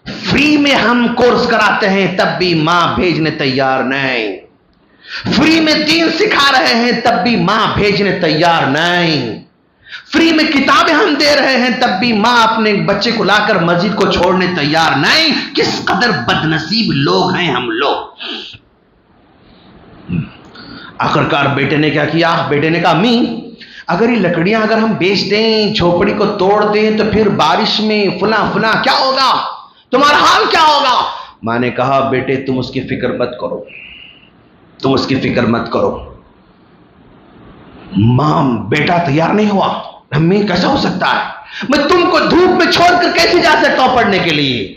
फ्री में हम कोर्स कराते हैं तब भी मां भेजने तैयार नहीं, फ्री में दीन सिखा रहे हैं तब भी मां भेजने तैयार नहीं, फ्री में किताबें हम दे रहे हैं तब भी मां अपने बच्चे को लाकर मस्जिद को छोड़ने तैयार नहीं। किस कदर बदनसीब लोग हैं हम लोग। आखिरकार बेटे ने क्या किया, बेटे ने कहा अम्मी अगर ये लकड़ियां अगर हम बेच दें, झोपड़ी को तोड़ दें तो फिर बारिश में फुला फुला क्या होगा, तुम्हारा हाल क्या होगा। मां ने कहा बेटे तुम उसकी फिक्र मत करो, तुम उसकी फिक्र मत करो। मां बेटा तैयार नहीं हुआ। अम्मी कैसा हो सकता है, मैं तुमको धूप में छोड़कर कैसे जा सकता हूं पढ़ने के लिए,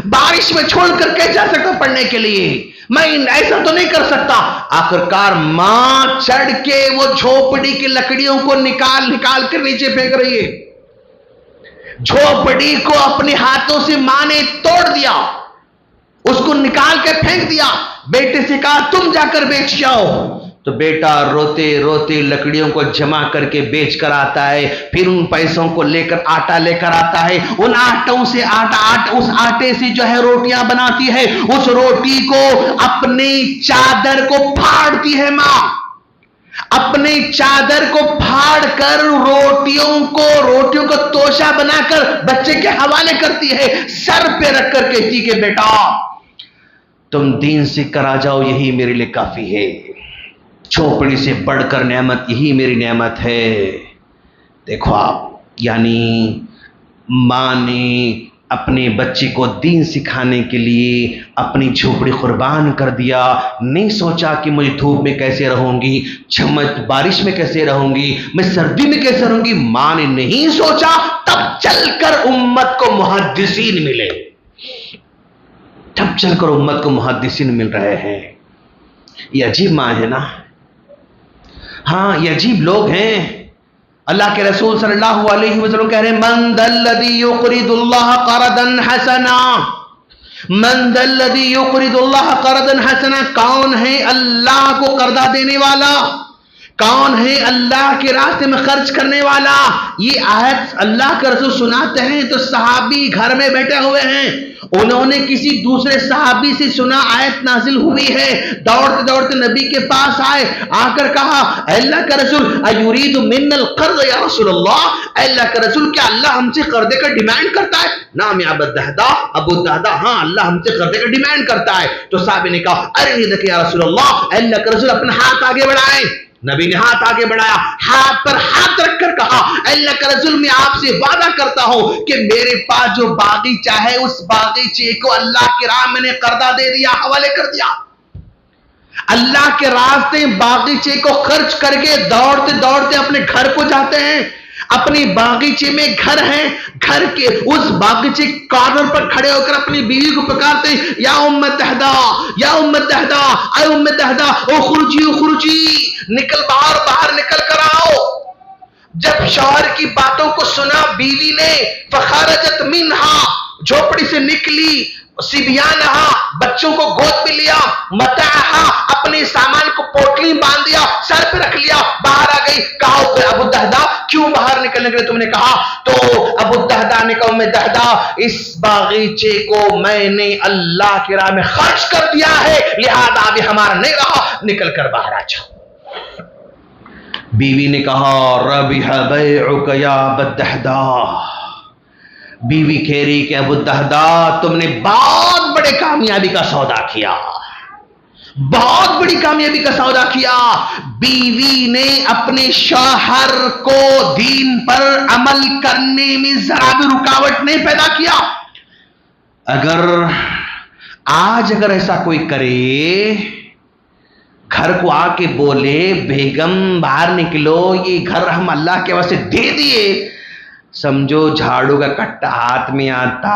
बारिश में छोड़कर कैसे जा सकता हूं पढ़ने के लिए, मैं ऐसा तो नहीं कर सकता। आखिरकार मां चढ़ के वो झोपड़ी की लकड़ियों को निकाल निकाल कर नीचे फेंक रही है। झोपड़ी को अपने हाथों से मां ने तोड़ दिया, उसको निकाल के फेंक दिया। बेटे से कहा तुम जाकर बेच आओ। तो बेटा रोते रोते लकड़ियों को जमा करके बेच कर आता है, फिर उन पैसों को लेकर आटा लेकर आता है, उन आटों से उस आटे से जो है रोटियां बनाती है, उस रोटी को अपनी चादर को फाड़ती है मां, अपने चादर को फाड़ कर रोटियों को तोशा बनाकर बच्चे के हवाले करती है, सर पे रखकर कहती कि बेटा तुम दीन सीख कर आ जाओ, यही मेरे लिए काफी है। झोपड़ी से बढ़कर नेमत यही मेरी नेमत है। देखो आप, यानी मां ने अपने बच्चे को दीन सिखाने के लिए अपनी झोपड़ी कुर्बान कर दिया। नहीं सोचा कि मैं धूप में कैसे रहूंगी, बारिश में कैसे रहूंगी, मैं सर्दी में कैसे रहूंगी। मां ने नहीं सोचा, तब चलकर उम्मत को मुहद्दिसीन मिले, तब चलकर उम्मत को मुहद्दिसीन मिल रहे हैं। ये अजीब मां है ना। हाँ, ये अजीब लोग हैं। अल्लाह के रसूल सल्लल्लाहु अलैहि वसल्लम कह रहे हैं मन दल्लदी युक़रिदुल्लाह क़रदन हसना, मन दल्लदी युक़रिदुल्लाह क़रदन हसना। कौन है अल्लाह को कर्जा देने वाला, कौन है अल्लाह के रास्ते में खर्च करने वाला। ये आयत अल्लाह के रसूल सुनाते हैं तो सहाबी घर में बैठे हुए हैं, उन्होंने किसी दूसरे सहाबी से सुना आयत नाजिल हुई है, दौड़ते दौड़ते नबी के पास आए, आकर कहा अल्लाह का रसूल अयुरीदु मिन्नल कर्ज या रसूलल्लाह, अल्लाह का रसूल क्या अल्लाह हमसे कर्जे का डिमांड करता है। नाम अबू दहदा, हाँ अल्लाह हमसे कर्जे का डिमांड करता है। तो साहबी ने कहा अरे देखिए या रसूलल्लाह, अल्लाह का रसूल अपना हाथ आगे बढ़ाए। नबी ने हाथ आगे बढ़ाया, हाथ पर हाथ रखकर कहा अल्लाह का रसूल मैं आपसे वादा करता हूं कि मेरे पास जो बागीचा है उस बागीचे को अल्लाह के राह मैंने कर्जा दे दिया, हवाले कर दिया। अल्लाह के रास्ते बागीचे को खर्च करके दौड़ते दौड़ते अपने घर को जाते हैं, अपने बागीचे में घर है, घर के उस बागीचे कॉर्नर पर खड़े होकर अपनी बीवी को पुकारते, या उम्मे दहदा, या उम्मे दहदा, अय उम्मे दहदा, ओ खुरुजी, निकल बाहर, बाहर निकल कर आओ। जब शौहर की बातों को सुना बीवी ने, फखरजत मिन्हा, झोपड़ी से निकली, सिबियानहा, बच्चों को गोद में लिया, मताहा, अपने सामान को पोटली बांध दिया, सर पे रख लिया, बाहर आ गई। कहा अबू दहदा, क्यों बाहर निकलने के लिए तुमने कहा? तो अबू दहदा ने कहा, उम्मे दहदा, इस बागीचे को मैंने अल्लाह की राह में खर्च कर दिया है, लिहाजा अभी हमारा नहीं रहा, निकल कर बाहर आ जाओ। बीवी ने कहा, रबिह बैउका या अबू दहदा। बीवी कह रही कि अबू दहदा, तुमने बहुत बड़े कामयाबी का सौदा किया, बहुत बड़ी कामयाबी का सौदा किया। बीवी ने अपने शौहर को दीन पर अमल करने में जरा भी रुकावट नहीं पैदा किया। अगर ऐसा कोई करे, घर को आके बोले, बेगम बाहर निकलो, ये घर हम अल्लाह के वास्ते दे दिए, समझो झाड़ू का कट्टा हाथ में आता,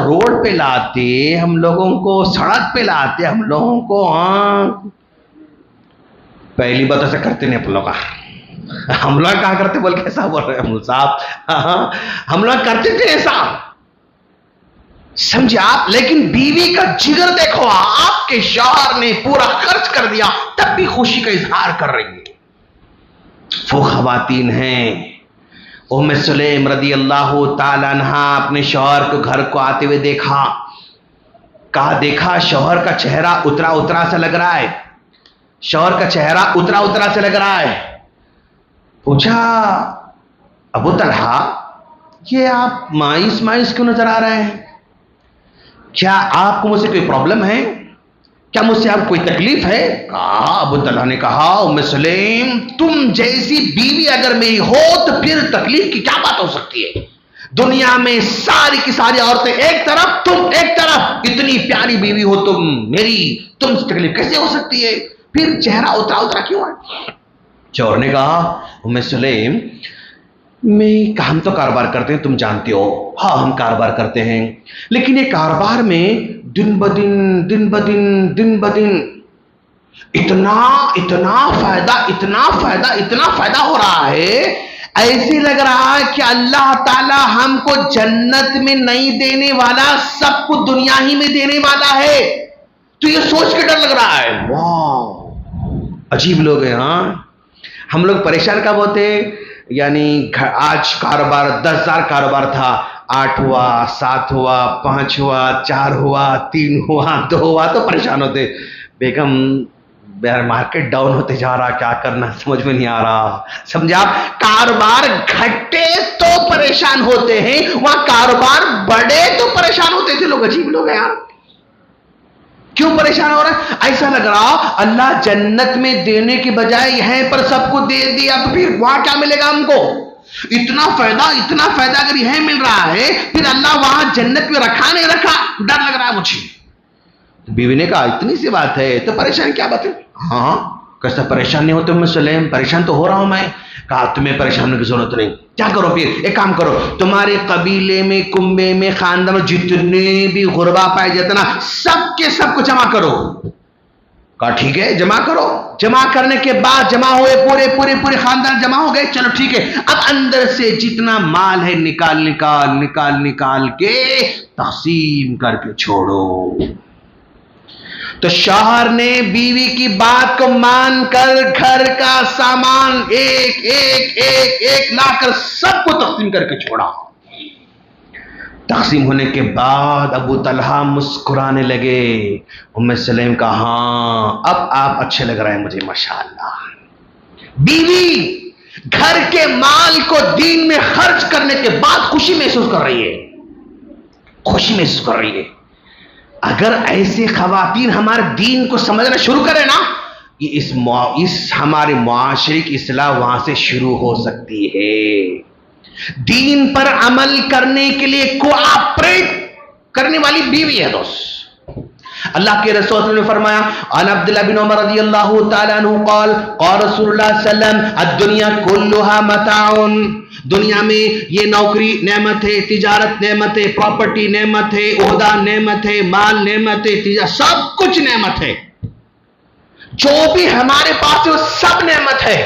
रोड पे लाते, हम लोगों को सड़क पे लाते, हम लोगों को, हाँ पहली बात ऐसा करते नहीं हम लोग, हम लोग कहा करते, बोल के ऐसा बोल रहे हैं साहब, हाँ हम लोग करते थे ऐसा, समझे आप। लेकिन बीवी का जिगर देखो, आपके शौहर ने पूरा खर्च कर दिया, तब भी खुशी का इजहार कर रही है। वो खवातीन हैं, उम्मे सुलैम रदी अल्लाह ताला अन्हा अपने शौहर को घर को आते हुए देखा, कहा देखा शौहर का चेहरा उतरा उतरा सा लग रहा है, शौहर का चेहरा उतरा उतरा सा लग रहा है। पूछा, अबू तलहा, ये आप मायूस मायूस क्यों नजर आ रहे हैं? क्या आपको मुझसे कोई प्रॉब्लम है? क्या मुझसे आपको कोई तकलीफ है? कहा, अबू तलहा ने कहा, उम्मे सुलैम, तुम जैसी बीवी अगर मेरी हो तो फिर तकलीफ की क्या बात हो सकती है? दुनिया में सारी की सारी औरतें एक तरफ, तुम एक तरफ, इतनी प्यारी बीवी हो तुम मेरी, तुमसे तकलीफ कैसे हो सकती है? फिर चेहरा उतरा उतरा क्यों है? चोर ने कहा, उम्मे सुलैम, हम तो कारोबार करते हैं, तुम जानते हो, हाँ हम कारोबार करते हैं, लेकिन ये कारोबार में दिन ब दिन इतना फायदा हो रहा है, ऐसे लग रहा है कि अल्लाह ताला हमको जन्नत में नहीं देने वाला, सबको दुनिया ही में देने वाला है। तो ये सोच के डर लग रहा है। वाह, अजीब लोग हैं। हाँ, हम लोग परेशान कब होते, यानी आज कारोबार 10,000 कारोबार था, 8 हुआ, 7 हुआ, 5 हुआ, 4 हुआ, 3 हुआ, 2 हुआ, तो परेशान होते। बेगम मार्केट डाउन होते जा रहा, क्या करना समझ में नहीं आ रहा, समझे आप। कारोबार घटे तो परेशान होते हैं, वहां कारोबार बढ़े तो परेशान होते थे लोग। अजीब लोग हैं यार, क्यों परेशान हो रहा है? ऐसा लग रहा अल्लाह जन्नत में देने के बजाय यहां पर सबको दे दिया, तो फिर वहां क्या मिलेगा हमको? इतना फायदा अगर यह मिल रहा है, फिर अल्लाह वहां जन्नत में रखा नहीं रखा, डर लग रहा है मुझे। बीवी ने कहा, इतनी सी बात है तो परेशान क्या बात है? हाँ, कैसा परेशान नहीं होते उम्मे सुलैम? परेशान तो हो रहा हूं मैं। कहा, तुम्हें परेशान होने की जरूरत नहीं। क्या करो फिर? एक काम करो, तुम्हारे कबीले में, कुंबे में, खानदान में जितने भी गुरबा पाए जाते ना, सबके सबको जमा करो। कहा, ठीक है, जमा करो। जमा करने के बाद जमा हुए पूरे खानदान जमा हो गए, चलो ठीक है, अब अंदर से जितना माल है निकाल के तकसीम करके छोड़ो। तो शौहर ने बीवी की बात को मानकर घर का सामान एक लाकर सबको तकसीम करके छोड़ा। तकसीम होने के बाद अबू तलहा मुस्कुराने लगे। उम्मे सुलैम का, हाँ अब आप अच्छे लग रहे हैं मुझे, माशाअल्लाह। बीवी घर के माल को दीन में खर्च करने के बाद खुशी महसूस कर रही है। अगर ऐसे खवातीन हमारे दीन को समझना शुरू करें ना, ये इस हमारे मुआशरे की इस्लाह वहां से शुरू हो सकती है। दीन पर अमल करने के लिए कोऑपरेट करने वाली बीवी है दोस्त। अल्लाह के रसूल ने फरमाया, अन अब्दुल्लाह बिन उमर रज़ियल्लाहु तआला अन्हु क़ाल क़ाल रसूलुल्लाह सल्लल्लाहु अलैहि वसल्लम अद-दुनिया कुल्लुहा मताउन, दुनिया में ये नौकरी नेमत है, तिजारत नेमत है, प्रॉपर्टी नेमत है, ओहदा नेमत है, माल नेमत है, सब कुछ नेमत है। जो भी हमारे पास है वो सब नेमत है।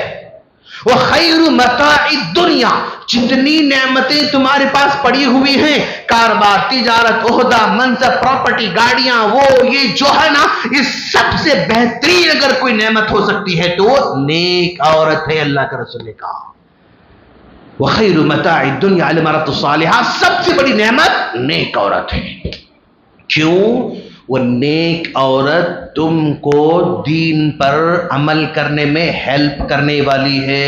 वो खैरु मताइ दुनिया, जितनी नेमतें तुम्हारे पास पड़ी हुई हैं, कारोबार, तिजारत, ओहदा, मनसब, प्रॉपर्टी, गाड़ियां, वो ये जो है ना, इस सबसे बेहतरीन अगर कोई नेमत हो सकती है तो वो नेक औरत है। अल्लाह के रसूल ने कहा वह खैरु मताइ दुनिया अल मरअतु सालिहा, सबसे बड़ी नेमत नेक औरत है। क्यों? वो नेक औरत तुमको दीन पर अमल करने में हेल्प करने वाली है।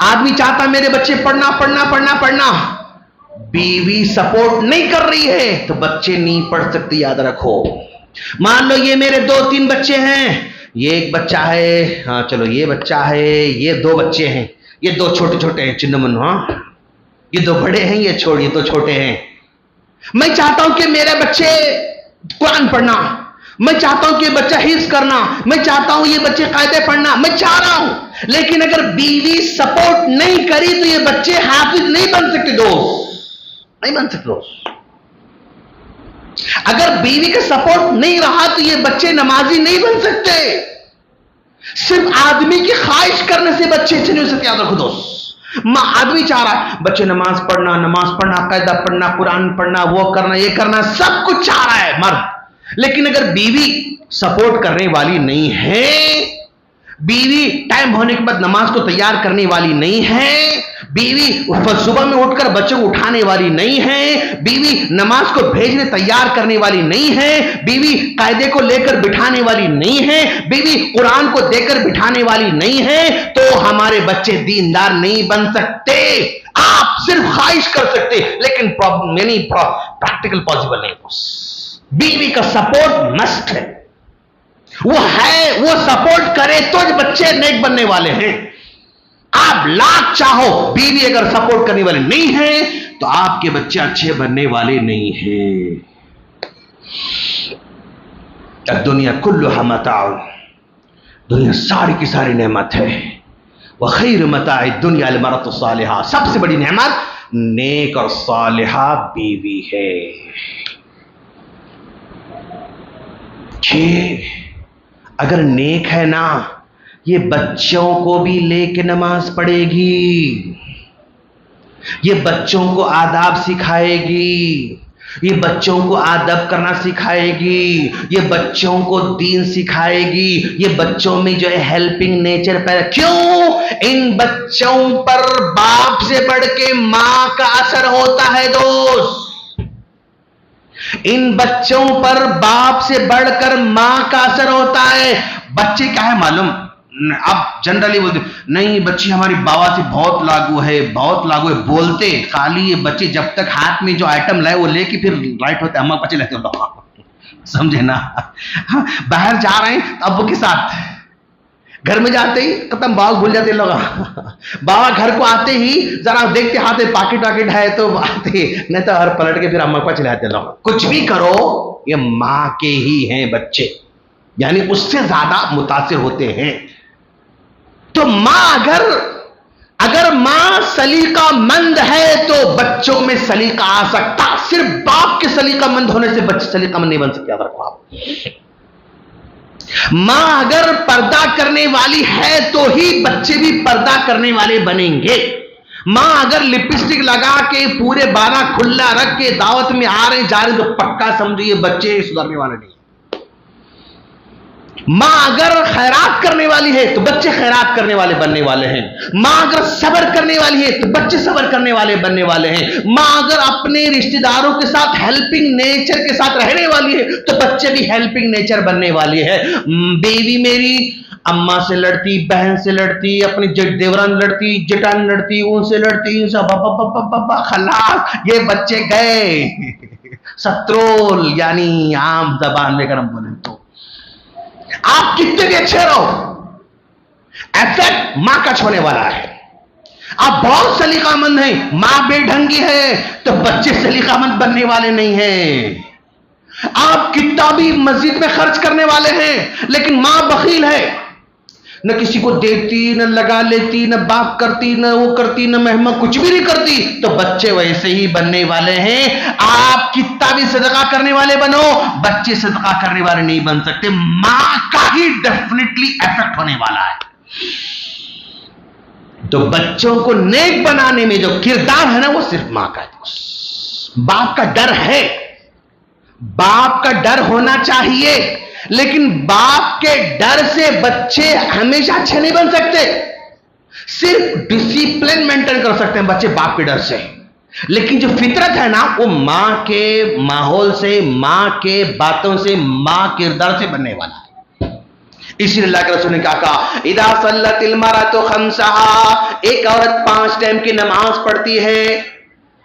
आदमी चाहता मेरे बच्चे पढ़ना पढ़ना पढ़ना पढ़ना, बीवी सपोर्ट नहीं कर रही है तो बच्चे नहीं पढ़ सकते। याद रखो, मान लो ये मेरे 2-3 बच्चे हैं, ये एक बच्चा है, हाँ चलो ये बच्चा है, ये 2 बच्चे हैं, ये 2 छोटे छोटे हैं चिन्नमन, हाँ ये 2 बड़े हैं, ये ये 2 छोटे हैं। मैं चाहता हूं कि मेरे बच्चे कुरान पढ़ना, मैं चाहता हूं कि बच्चा हिफ्ज़ करना, मैं चाहता हूं ये बच्चे कायदे पढ़ना, मैं चाह रहा हूं, लेकिन अगर बीवी सपोर्ट नहीं करी तो ये बच्चे हाफिज नहीं बन सकते दोस्त, नहीं बन सकते दोस्त। अगर बीवी का सपोर्ट नहीं रहा तो ये बच्चे नमाजी नहीं बन सकते। सिर्फ आदमी की ख्वाहिश करने से बच्चे अच्छे नहीं हो सकते। याद रखो दोस्त, आदमी चाह रहा है बच्चे नमाज पढ़ना, कायदा पढ़ना, कुरान पढ़ना, वो करना, ये करना, सब कुछ चाह रहा है मर्द, लेकिन अगर बीवी सपोर्ट करने वाली नहीं है, बीवी टाइम होने के बाद नमाज को तैयार करने वाली नहीं है, बीवी सुबह में उठकर बच्चों को उठाने वाली नहीं है, बीवी नमाज को भेजने तैयार करने वाली नहीं है, बीवी कायदे को लेकर बिठाने वाली नहीं है, बीवी कुरान को देकर बिठाने वाली नहीं है, तो हमारे बच्चे दीनदार नहीं बन सकते। आप सिर्फ ख्वाहिश कर सकते, लेकिन प्रैक्टिकल पॉसिबल नहीं। बीवी का सपोर्ट मस्ट है, वो सपोर्ट करे तो बच्चे नेक बनने वाले हैं। आप लाख चाहो, बीवी अगर सपोर्ट करने वाले नहीं है तो आपके बच्चे अच्छे बनने वाले नहीं हैं। दुनिया कुल्लुहा मताउन, दुनिया सारी की सारी नेमत है। वह खैर मताइ दुनिया अल मरअतु सालिहा, सबसे बड़ी नेमत नेक और सालिहा बीवी है। अगर नेक है ना, ये बच्चों को भी लेके नमाज पढ़ेगी, ये बच्चों को आदाब सिखाएगी, ये बच्चों को आदब करना सिखाएगी, ये बच्चों को दीन सिखाएगी, ये बच्चों में जो है हेल्पिंग नेचर पैदा। क्यों? इन बच्चों पर बाप से बढ़ के मां का असर होता है दोस्त। इन बच्चों पर बाप से बढ़कर मां का असर होता है। बच्चे क्या है मालूम, अब जनरली बोलते नहीं बच्ची हमारी बाबा से बहुत लागू है, बहुत लागू है बोलते, खाली ये बच्चे जब तक हाथ में जो आइटम लाए वो लेके फिर राइट होते अम्मा बच्चे लेते हो, समझे ना। बाहर जा रहे हैं अब्बू के साथ, घर में जाते ही खत्म, बाल भूल जाते लोग। बाबा घर को आते ही जरा देखते हाथ में पाकिट वाकिट है तो आते, नहीं तो हर पलट के फिर अम्मा पापा चलाते लोग। कुछ भी करो ये मां के ही हैं बच्चे, यानी उससे ज्यादा मुतासिर होते हैं। तो मां अगर मां सलीकामंद है तो बच्चों में सलीका आ सकता। सिर्फ बाप के सलीकामंद होने से बच्चे सलीकामंद नहीं बन सकते। याद रखो आप, मां अगर पर्दा करने वाली है तो ही बच्चे भी पर्दा करने वाले बनेंगे। मां अगर लिपस्टिक लगा के पूरे 12 खुला रख के दावत में आ रहे जा रहे तो पक्का समझिए बच्चे सुधरने वाले नहीं। मां अगर खैरात करने वाली है तो बच्चे खैरात करने वाले बनने वाले हैं। मां अगर सब्र करने वाली है तो बच्चे सब्र करने वाले बनने वाले हैं। मां अगर अपने रिश्तेदारों के साथ हेल्पिंग नेचर के साथ रहने वाली है तो बच्चे भी हेल्पिंग नेचर बनने वाले हैं। बीवी मेरी अम्मा से लड़ती, बहन से लड़ती, अपनी देवरान लड़ती, जेठान लड़ती, उनसे लड़ती, खलास, ये बच्चे गए सत्रोल, यानी आम जबान में अगर हम बोले तो आप कितने भी अच्छे रहो, इफेक्ट मां का छोड़ने वाला है। आप बहुत सलीकामंद हैं, मां बेढंगी है तो बच्चे सलीकामंद बनने वाले नहीं हैं। आप कितना भी मस्जिद में खर्च करने वाले हैं, लेकिन मां बखील है, न किसी को देती, न लगा लेती, न बाप करती, न वो करती, न मेहमा कुछ भी नहीं करती, तो बच्चे वैसे ही बनने वाले हैं। आप कितना भी सदका करने वाले बनो, बच्चे सदका करने वाले नहीं बन सकते। मां का ही डेफिनेटली इफेक्ट होने वाला है। तो बच्चों को नेक बनाने में जो किरदार है ना, वो सिर्फ मां का है। बाप का डर है, बाप का डर होना चाहिए, लेकिन बाप के डर से बच्चे हमेशा अच्छे नहीं बन सकते। सिर्फ डिसिप्लिन मेंटेन कर सकते हैं बच्चे बाप के डर से, लेकिन जो फितरत है ना, वो मां के माहौल से, मां के बातों से, मां किरदार से बनने वाला है। इसीलिए अल्लाह के रसूल ने कहा, इदा सल्लतिल मरअतु खम्सहा, एक औरत 5 टाइम की नमाज पढ़ती है।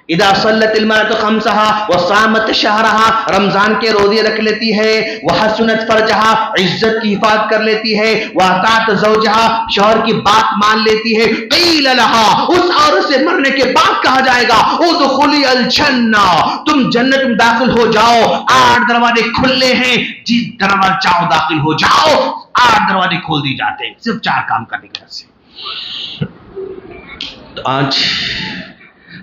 इदा सल्लतिल मरअतु खम्सहा व सामत शहरहा, रमजान के रोजे रख लेती है। वह हसनत फरजहा, इज्जत की हिफाजत कर लेती है। वह अतात ज़ौजहा, शौहर की बात मान लेती है। क़ील लहा, उस औरत से मरने के बाद कहा जाएगा, उदखुली अल जन्ना, तुम जन्नत में दाखिल हो जाओ। 8 दरवाजे खुले हैं, जिस दरवाजा चाहो दाखिल हो जाओ। 8 दरवाजे खोल दिए जाते हैं सिर्फ 4 काम करने की वजह से। तो आज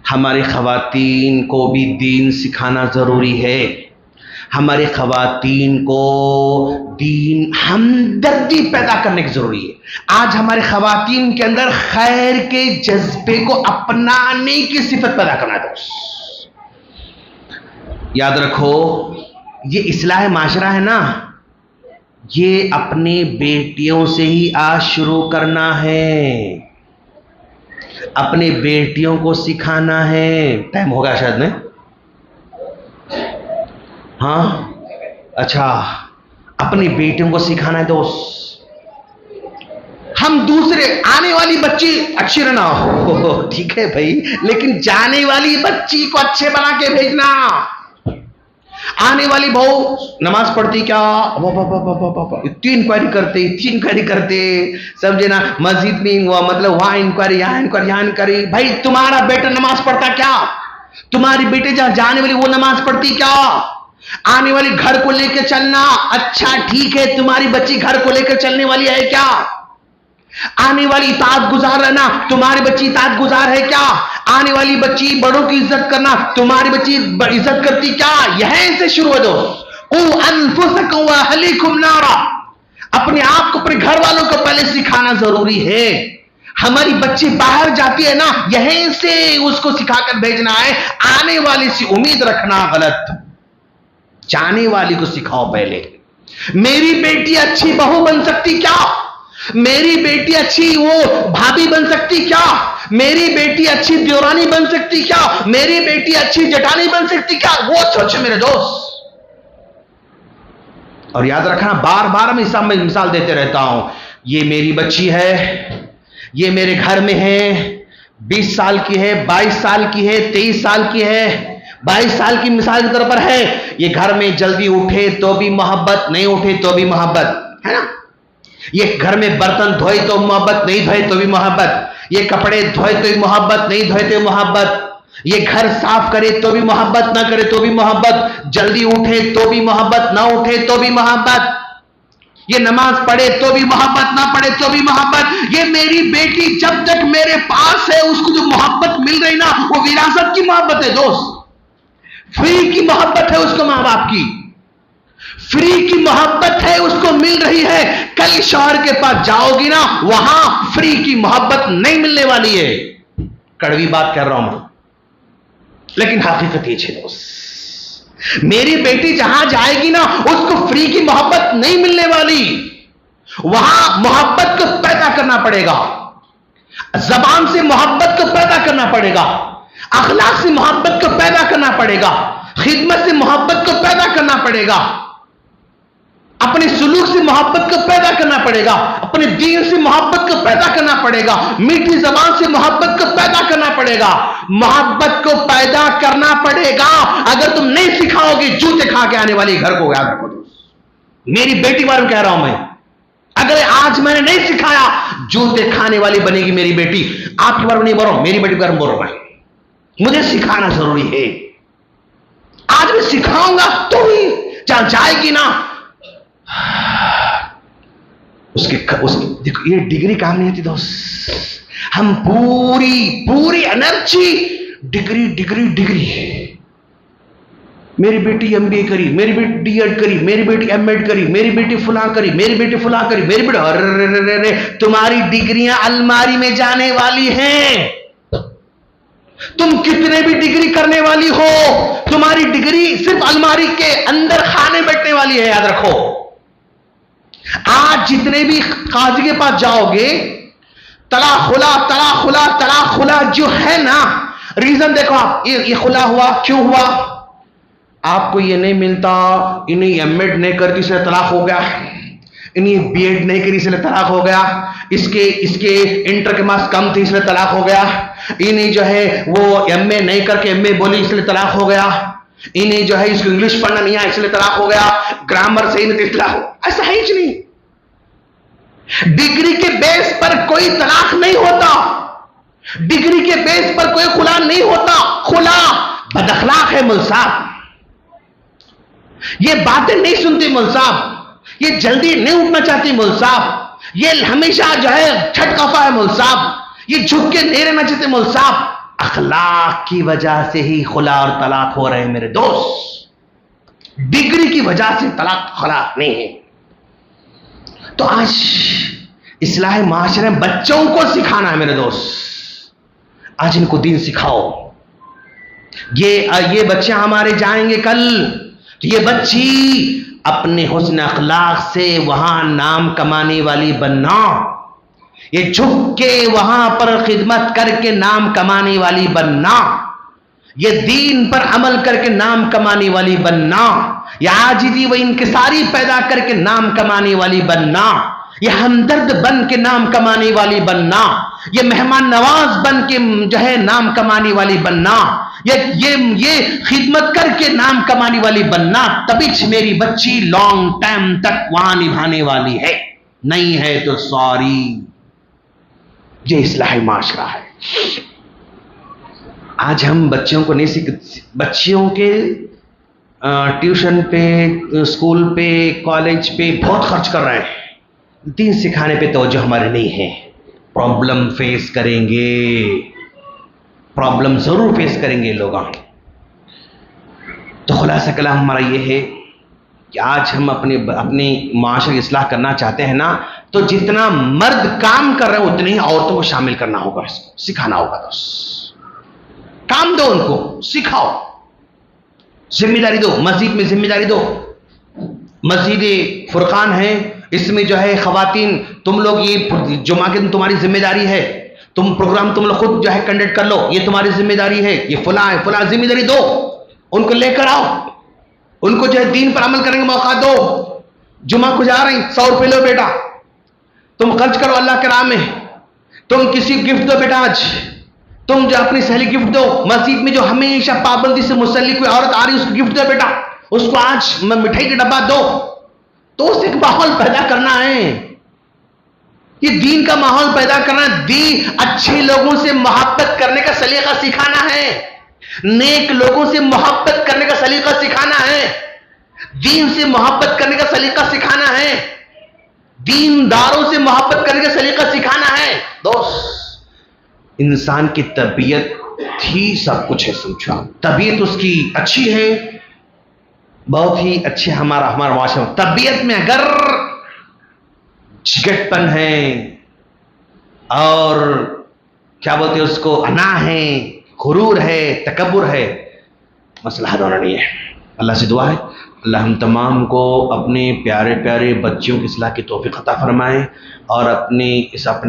हमारी खवातीन को भी दीन सिखाना जरूरी है। हमारी खवातीन को दीन हमदर्दी पैदा करने की जरूरी है। आज हमारे खवातीन के अंदर खैर के जज्बे को अपनाने की सिफत पैदा करना है। दोस्त याद रखो, ये इस्लाह माशरा है ना, ये अपनी बेटियों से ही आज शुरू करना है, अपने बेटियों को सिखाना है। टाइम होगा शायद में, हाँ अच्छा, अपनी बेटियों को सिखाना है। दोस्त हम दूसरे आने वाली बच्ची अच्छी रहना हो, ठीक है भाई, लेकिन जाने वाली बच्ची को अच्छे बना के भेजना। आने वाली बहू नमाज पढ़ती क्या, इतनी इंक्वायरी करते, समझे ना, मस्जिद में हुआ मतलब वहां इंक्वायरी, यहाँ इंक्वायरी। भाई तुम्हारा बेटा नमाज पढ़ता क्या, तुम्हारी बेटे जहां जाने वाली वो नमाज पढ़ती क्या। आने वाली घर को लेकर चलना, अच्छा ठीक है, तुम्हारी बच्ची घर को लेकर चलने वाली है क्या। आने वाली इताअत गुजार रहना, तुम्हारी बच्ची इताअत गुजार है क्या। आने वाली बच्ची बड़ों की इज्जत करना, तुम्हारी बच्ची इज्जत करती क्या। यहीं से शुरू है दोस्त। क़ू अनफुसकुम व अहलीकुम नारा, अपने आप को, अपने घर वालों को पहले सिखाना जरूरी है। हमारी बच्ची बाहर जाती है ना, यहीं से उसको सिखाकर भेजना है। आने वाली से उम्मीद रखना गलत, जाने वाली को सिखाओ पहले। मेरी बेटी अच्छी बहू बन सकती क्या, मेरी बेटी अच्छी वो भाभी बन सकती क्या, मेरी बेटी अच्छी देवरानी बन सकती क्या, मेरी बेटी अच्छी जेठानी बन सकती क्या, वो सोचो मेरे दोस्त। और याद रखना, बार बार मैं इस मिसाल देते रहता हूं, ये मेरी बच्ची है, ये मेरे घर में है, 20 साल की है, 22 साल की है, 23 साल की है, 22 साल की मिसाल के तौर पर है। ये घर में जल्दी उठे तो भी मोहब्बत, नहीं उठे तो भी मोहब्बत, है ना। ये घर में बर्तन धोए तो मोहब्बत, नहीं धोए तो भी मोहब्बत। ये कपड़े धोए तो भी मोहब्बत, नहीं धोए तो मोहब्बत। ये घर साफ करे तो भी मोहब्बत, ना करे तो भी मोहब्बत। जल्दी उठे तो भी मोहब्बत, ना उठे तो भी मोहब्बत। ये नमाज पढ़े तो भी मोहब्बत, ना पढ़े तो भी मोहब्बत। ये मेरी बेटी जब तक मेरे पास है, उसको जो मोहब्बत मिल रही ना, वो विरासत की मोहब्बत है दोस्त। फ्री की मोहब्बत है उसको, मां बाप की फ्री की मोहब्बत है उसको मिल रही है। कल शौहर के पास जाओगी ना, वहां फ्री की मोहब्बत नहीं मिलने वाली है। कड़वी बात कर रहा हूं मैं, लेकिन हकीकत ये है दोस्त। मेरी बेटी जहां जाएगी ना, उसको फ्री की मोहब्बत नहीं मिलने वाली। वहां मोहब्बत को पैदा करना पड़ेगा, जबान से मोहब्बत को पैदा करना पड़ेगा, अखलाक से मोहब्बत को पैदा करना पड़ेगा, खिदमत से मोहब्बत को पैदा करना पड़ेगा, अपने सुलूक से मोहब्बत को पैदा करना पड़ेगा, अपने दीन से मोहब्बत को पैदा करना पड़ेगा, मीठी जबान से मोहब्बत को पैदा करना पड़ेगा। मोहब्बत को पैदा करना पड़ेगा। अगर तुम नहीं सिखाओगे, जूते खा के आने वाली घर को याद रखो दोस्त। मेरी बेटी बारे में कह रहा हूं मैं, अगर आज मैंने नहीं सिखाया, जूते खाने वाली बनेगी मेरी बेटी। आपके बारे में नहीं बोल रहा हूं, मेरी बेटी के बारे में बोल रहा हूं। मुझे सिखाना जरूरी है। आज मैं सिखाऊंगा तो ही जहां जाएगी ना, देखो ये डिग्री काम नहीं आती दोस्त। हम पूरी एनर्जी डिग्री डिग्री डिग्री। मेरी बेटी एमबीए करी, मेरी बेटी डीएड करी, मेरी बेटी एमएड करी, मेरी बेटी फुला करी, मेरी बेटी फुला करी, मेरी बेटी, अरे तुम्हारी डिग्रियां अलमारी में जाने वाली हैं। तुम कितने भी डिग्री करने वाली हो, तुम्हारी डिग्री सिर्फ अलमारी के अंदर खाने बैठने वाली है, याद रखो। आज जितने भी काजी के पास जाओगे, तलाक खुला जो है ना, रीजन देखो आप, ये खुला हुआ क्यों हुआ? आपको ये नहीं मिलता, इन्हें एमएड नहीं करती इसलिए तलाक हो गया, इन्हें बीएड नहीं करी इसलिए तलाक हो गया, इसके इंटर के मार्क्स कम थे इसलिए तलाक हो गया, इन्हें जो है वो एमए नहीं करके एमए बोली इसलिए तलाक हो गया, इन्हें जो है इसको इंग्लिश पढ़ना नहीं आया इसलिए तलाक हो गया, ग्रामर सही नहीं तलाक हो। ऐसा है ही नहीं। डिग्री के बेस पर कोई तलाक नहीं होता, डिग्री के बेस पर कोई खुला नहीं होता। खुला बदअखलाक है मुल्क साहब, ये बातें नहीं सुनती मुल्क साहब, ये जल्दी नहीं उठना चाहती मुल्क साहब, ये हमेशा जो है छटकफा है मुल्क साहब, ये झुक के नहीं रहना चाहते मुल्क साहब। अखलाक की वजह से ही खुला और तलाक हो रहे हैं मेरे दोस्त, डिग्री की वजह से तलाक खुला नहीं है। तो आज इस्लाह माशरे में बच्चों को सिखाना है मेरे दोस्त, आज इनको दीन सिखाओ। ये बच्चे हमारे जाएंगे कल, तो ये बच्ची अपने हुस्न अखलाक से वहां नाम कमाने वाली बनना, ये झुक के वहां पर खिदमत करके नाम कमाने वाली बनना, ये दीन पर अमल करके नाम कमाने वाली बनना, ये आजिज़ी व इंकिसारी पैदा करके नाम कमाने वाली बनना, ये हमदर्द बन के नाम कमाने वाली बनना, ये मेहमान नवाज बन के जो है नाम कमाने वाली बनना, ये खिदमत करके नाम कमाने वाली बनना। तभी मेरी बच्ची लॉन्ग टाइम तक वहां निभाने वाली है, नहीं है तो सॉरी। ये इस्लाह माशरा है। आज हम बच्चों को नहीं सीख, बच्चियों के ट्यूशन पे, स्कूल पे, कॉलेज पे बहुत खर्च कर रहे हैं, दीन सिखाने पे तवज्जो हमारे नहीं है। प्रॉब्लम फेस करेंगे, प्रॉब्लम जरूर फेस करेंगे लोग। तो खुलासा कलाम हमारा ये है कि आज हम अपने माशरे की इस्लाह करना चाहते हैं ना, तो जितना मर्द काम कर रहे हैं उतने ही औरतों को शामिल करना होगा, इसको सिखाना होगा। दोस्त काम दो, उनको सिखाओ, जिम्मेदारी दो, मस्जिद में जिम्मेदारी दो। मस्जिद फुरकान है, इसमें जो है खवातीन तुम लोग ये जुमा के दिन तुम्हारी जिम्मेदारी है, तुम प्रोग्राम तुम लोग खुद जो है कंडक्ट कर लो, ये तुम्हारी जिम्मेदारी है, ये फुला है, फुला जिम्मेदारी दो, उनको लेकर आओ, उनको जो है दीन पर अमल करने का मौका दो। जुमा को जा रही, 100 रुपये लो बेटा, तुम खर्च करो अल्लाह के राह में, तुम किसी गिफ्ट दो बेटा, आज तुम जो अपनी सहेली गिफ्ट दो, मस्जिद में जो हमेशा पाबंदी से मुसल्ली कोई औरत आ रही है उसको गिफ्ट दो बेटा, उसको आज मिठाई का डब्बा दो। तो उसे एक माहौल पैदा करना है, ये दीन का माहौल पैदा करना है, अच्छे लोगों से मोहब्बत करने का सलीका सिखाना है, नेक लोगों से मोहब्बत करने का सलीका सिखाना है, दीन से मोहब्बत करने का सलीका सिखाना है, दीनदारों से मोहब्बत करने का सलीका सिखाना है। दोस्त इंसान की तबीयत ही सब कुछ है, समझो, तबीयत उसकी अच्छी है, बहुत ही अच्छे हमारा माशरा। तबीयत में अगर झिगटपन है और क्या बोलते हैं उसको, अना है, गुरूर है, तकब्बुर है, मसला हल होना नहीं है। अल्लाह से दुआ है अल्लाह हम तमाम को अपने प्यारे प्यारे बच्चों की इस्लाह की तौफीक अता फरमाए, और अपने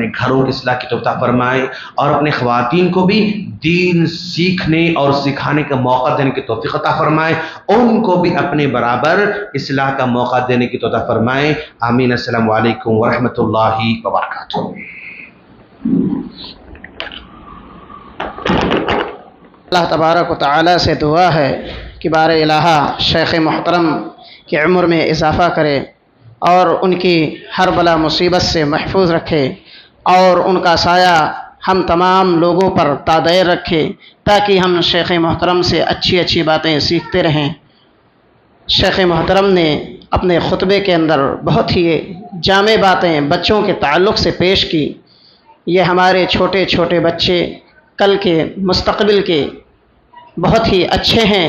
घरों की इस्लाह की तौफीक अता फरमाए, और अपने ख़वातीन को भी दीन सीखने और सिखाने का मौका देने की तौफीक अता फरमाए, उनको भी अपने बराबर इस्लाह का मौका देने की तौफीक फरमाए। आमीन। अस्सलामु अलैकुम व रहमतुल्लाहि व बरकातुहू।
अल्लाह तबारक व तआला से दुआ है कि बारे इलाहा शेख़ मोहतरम की उम्र में इजाफ़ा करे और उनकी हर बला मुसीबत से महफूज रखे, और उनका साया हम तमाम लोगों पर तादायर रखे, ताकि हम शेख़ मोहतरम से अच्छी अच्छी बातें सीखते रहें। शेख मोहतरम ने अपने खुतबे के अंदर बहुत ही जामे बातें बच्चों के ताल्लुक़ से पेश की। ये हमारे छोटे छोटे बच्चे कल के मुस्तक़बिल के बहुत ही अच्छे हैं,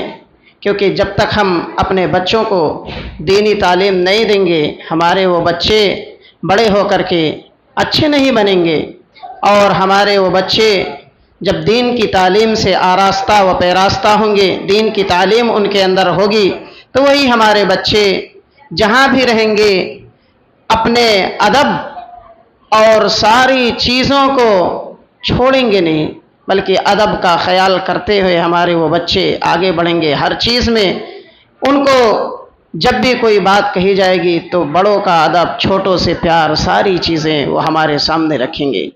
क्योंकि जब तक हम अपने बच्चों को दीनी तालीम नहीं देंगे हमारे वो बच्चे बड़े होकर के अच्छे नहीं बनेंगे। और हमारे वो बच्चे जब दीन की तालीम से आरास्ता व पैरास्ता होंगे, दीन की तालीम उनके अंदर होगी, तो वही हमारे बच्चे जहाँ भी रहेंगे अपने अदब और सारी चीज़ों को छोड़ेंगे नहीं, बल्कि अदब का ख्याल करते हुए हमारे वो बच्चे आगे बढ़ेंगे। हर चीज़ में उनको जब भी कोई बात कही जाएगी तो बड़ों का अदब, छोटों से प्यार, सारी चीज़ें वो हमारे सामने रखेंगे।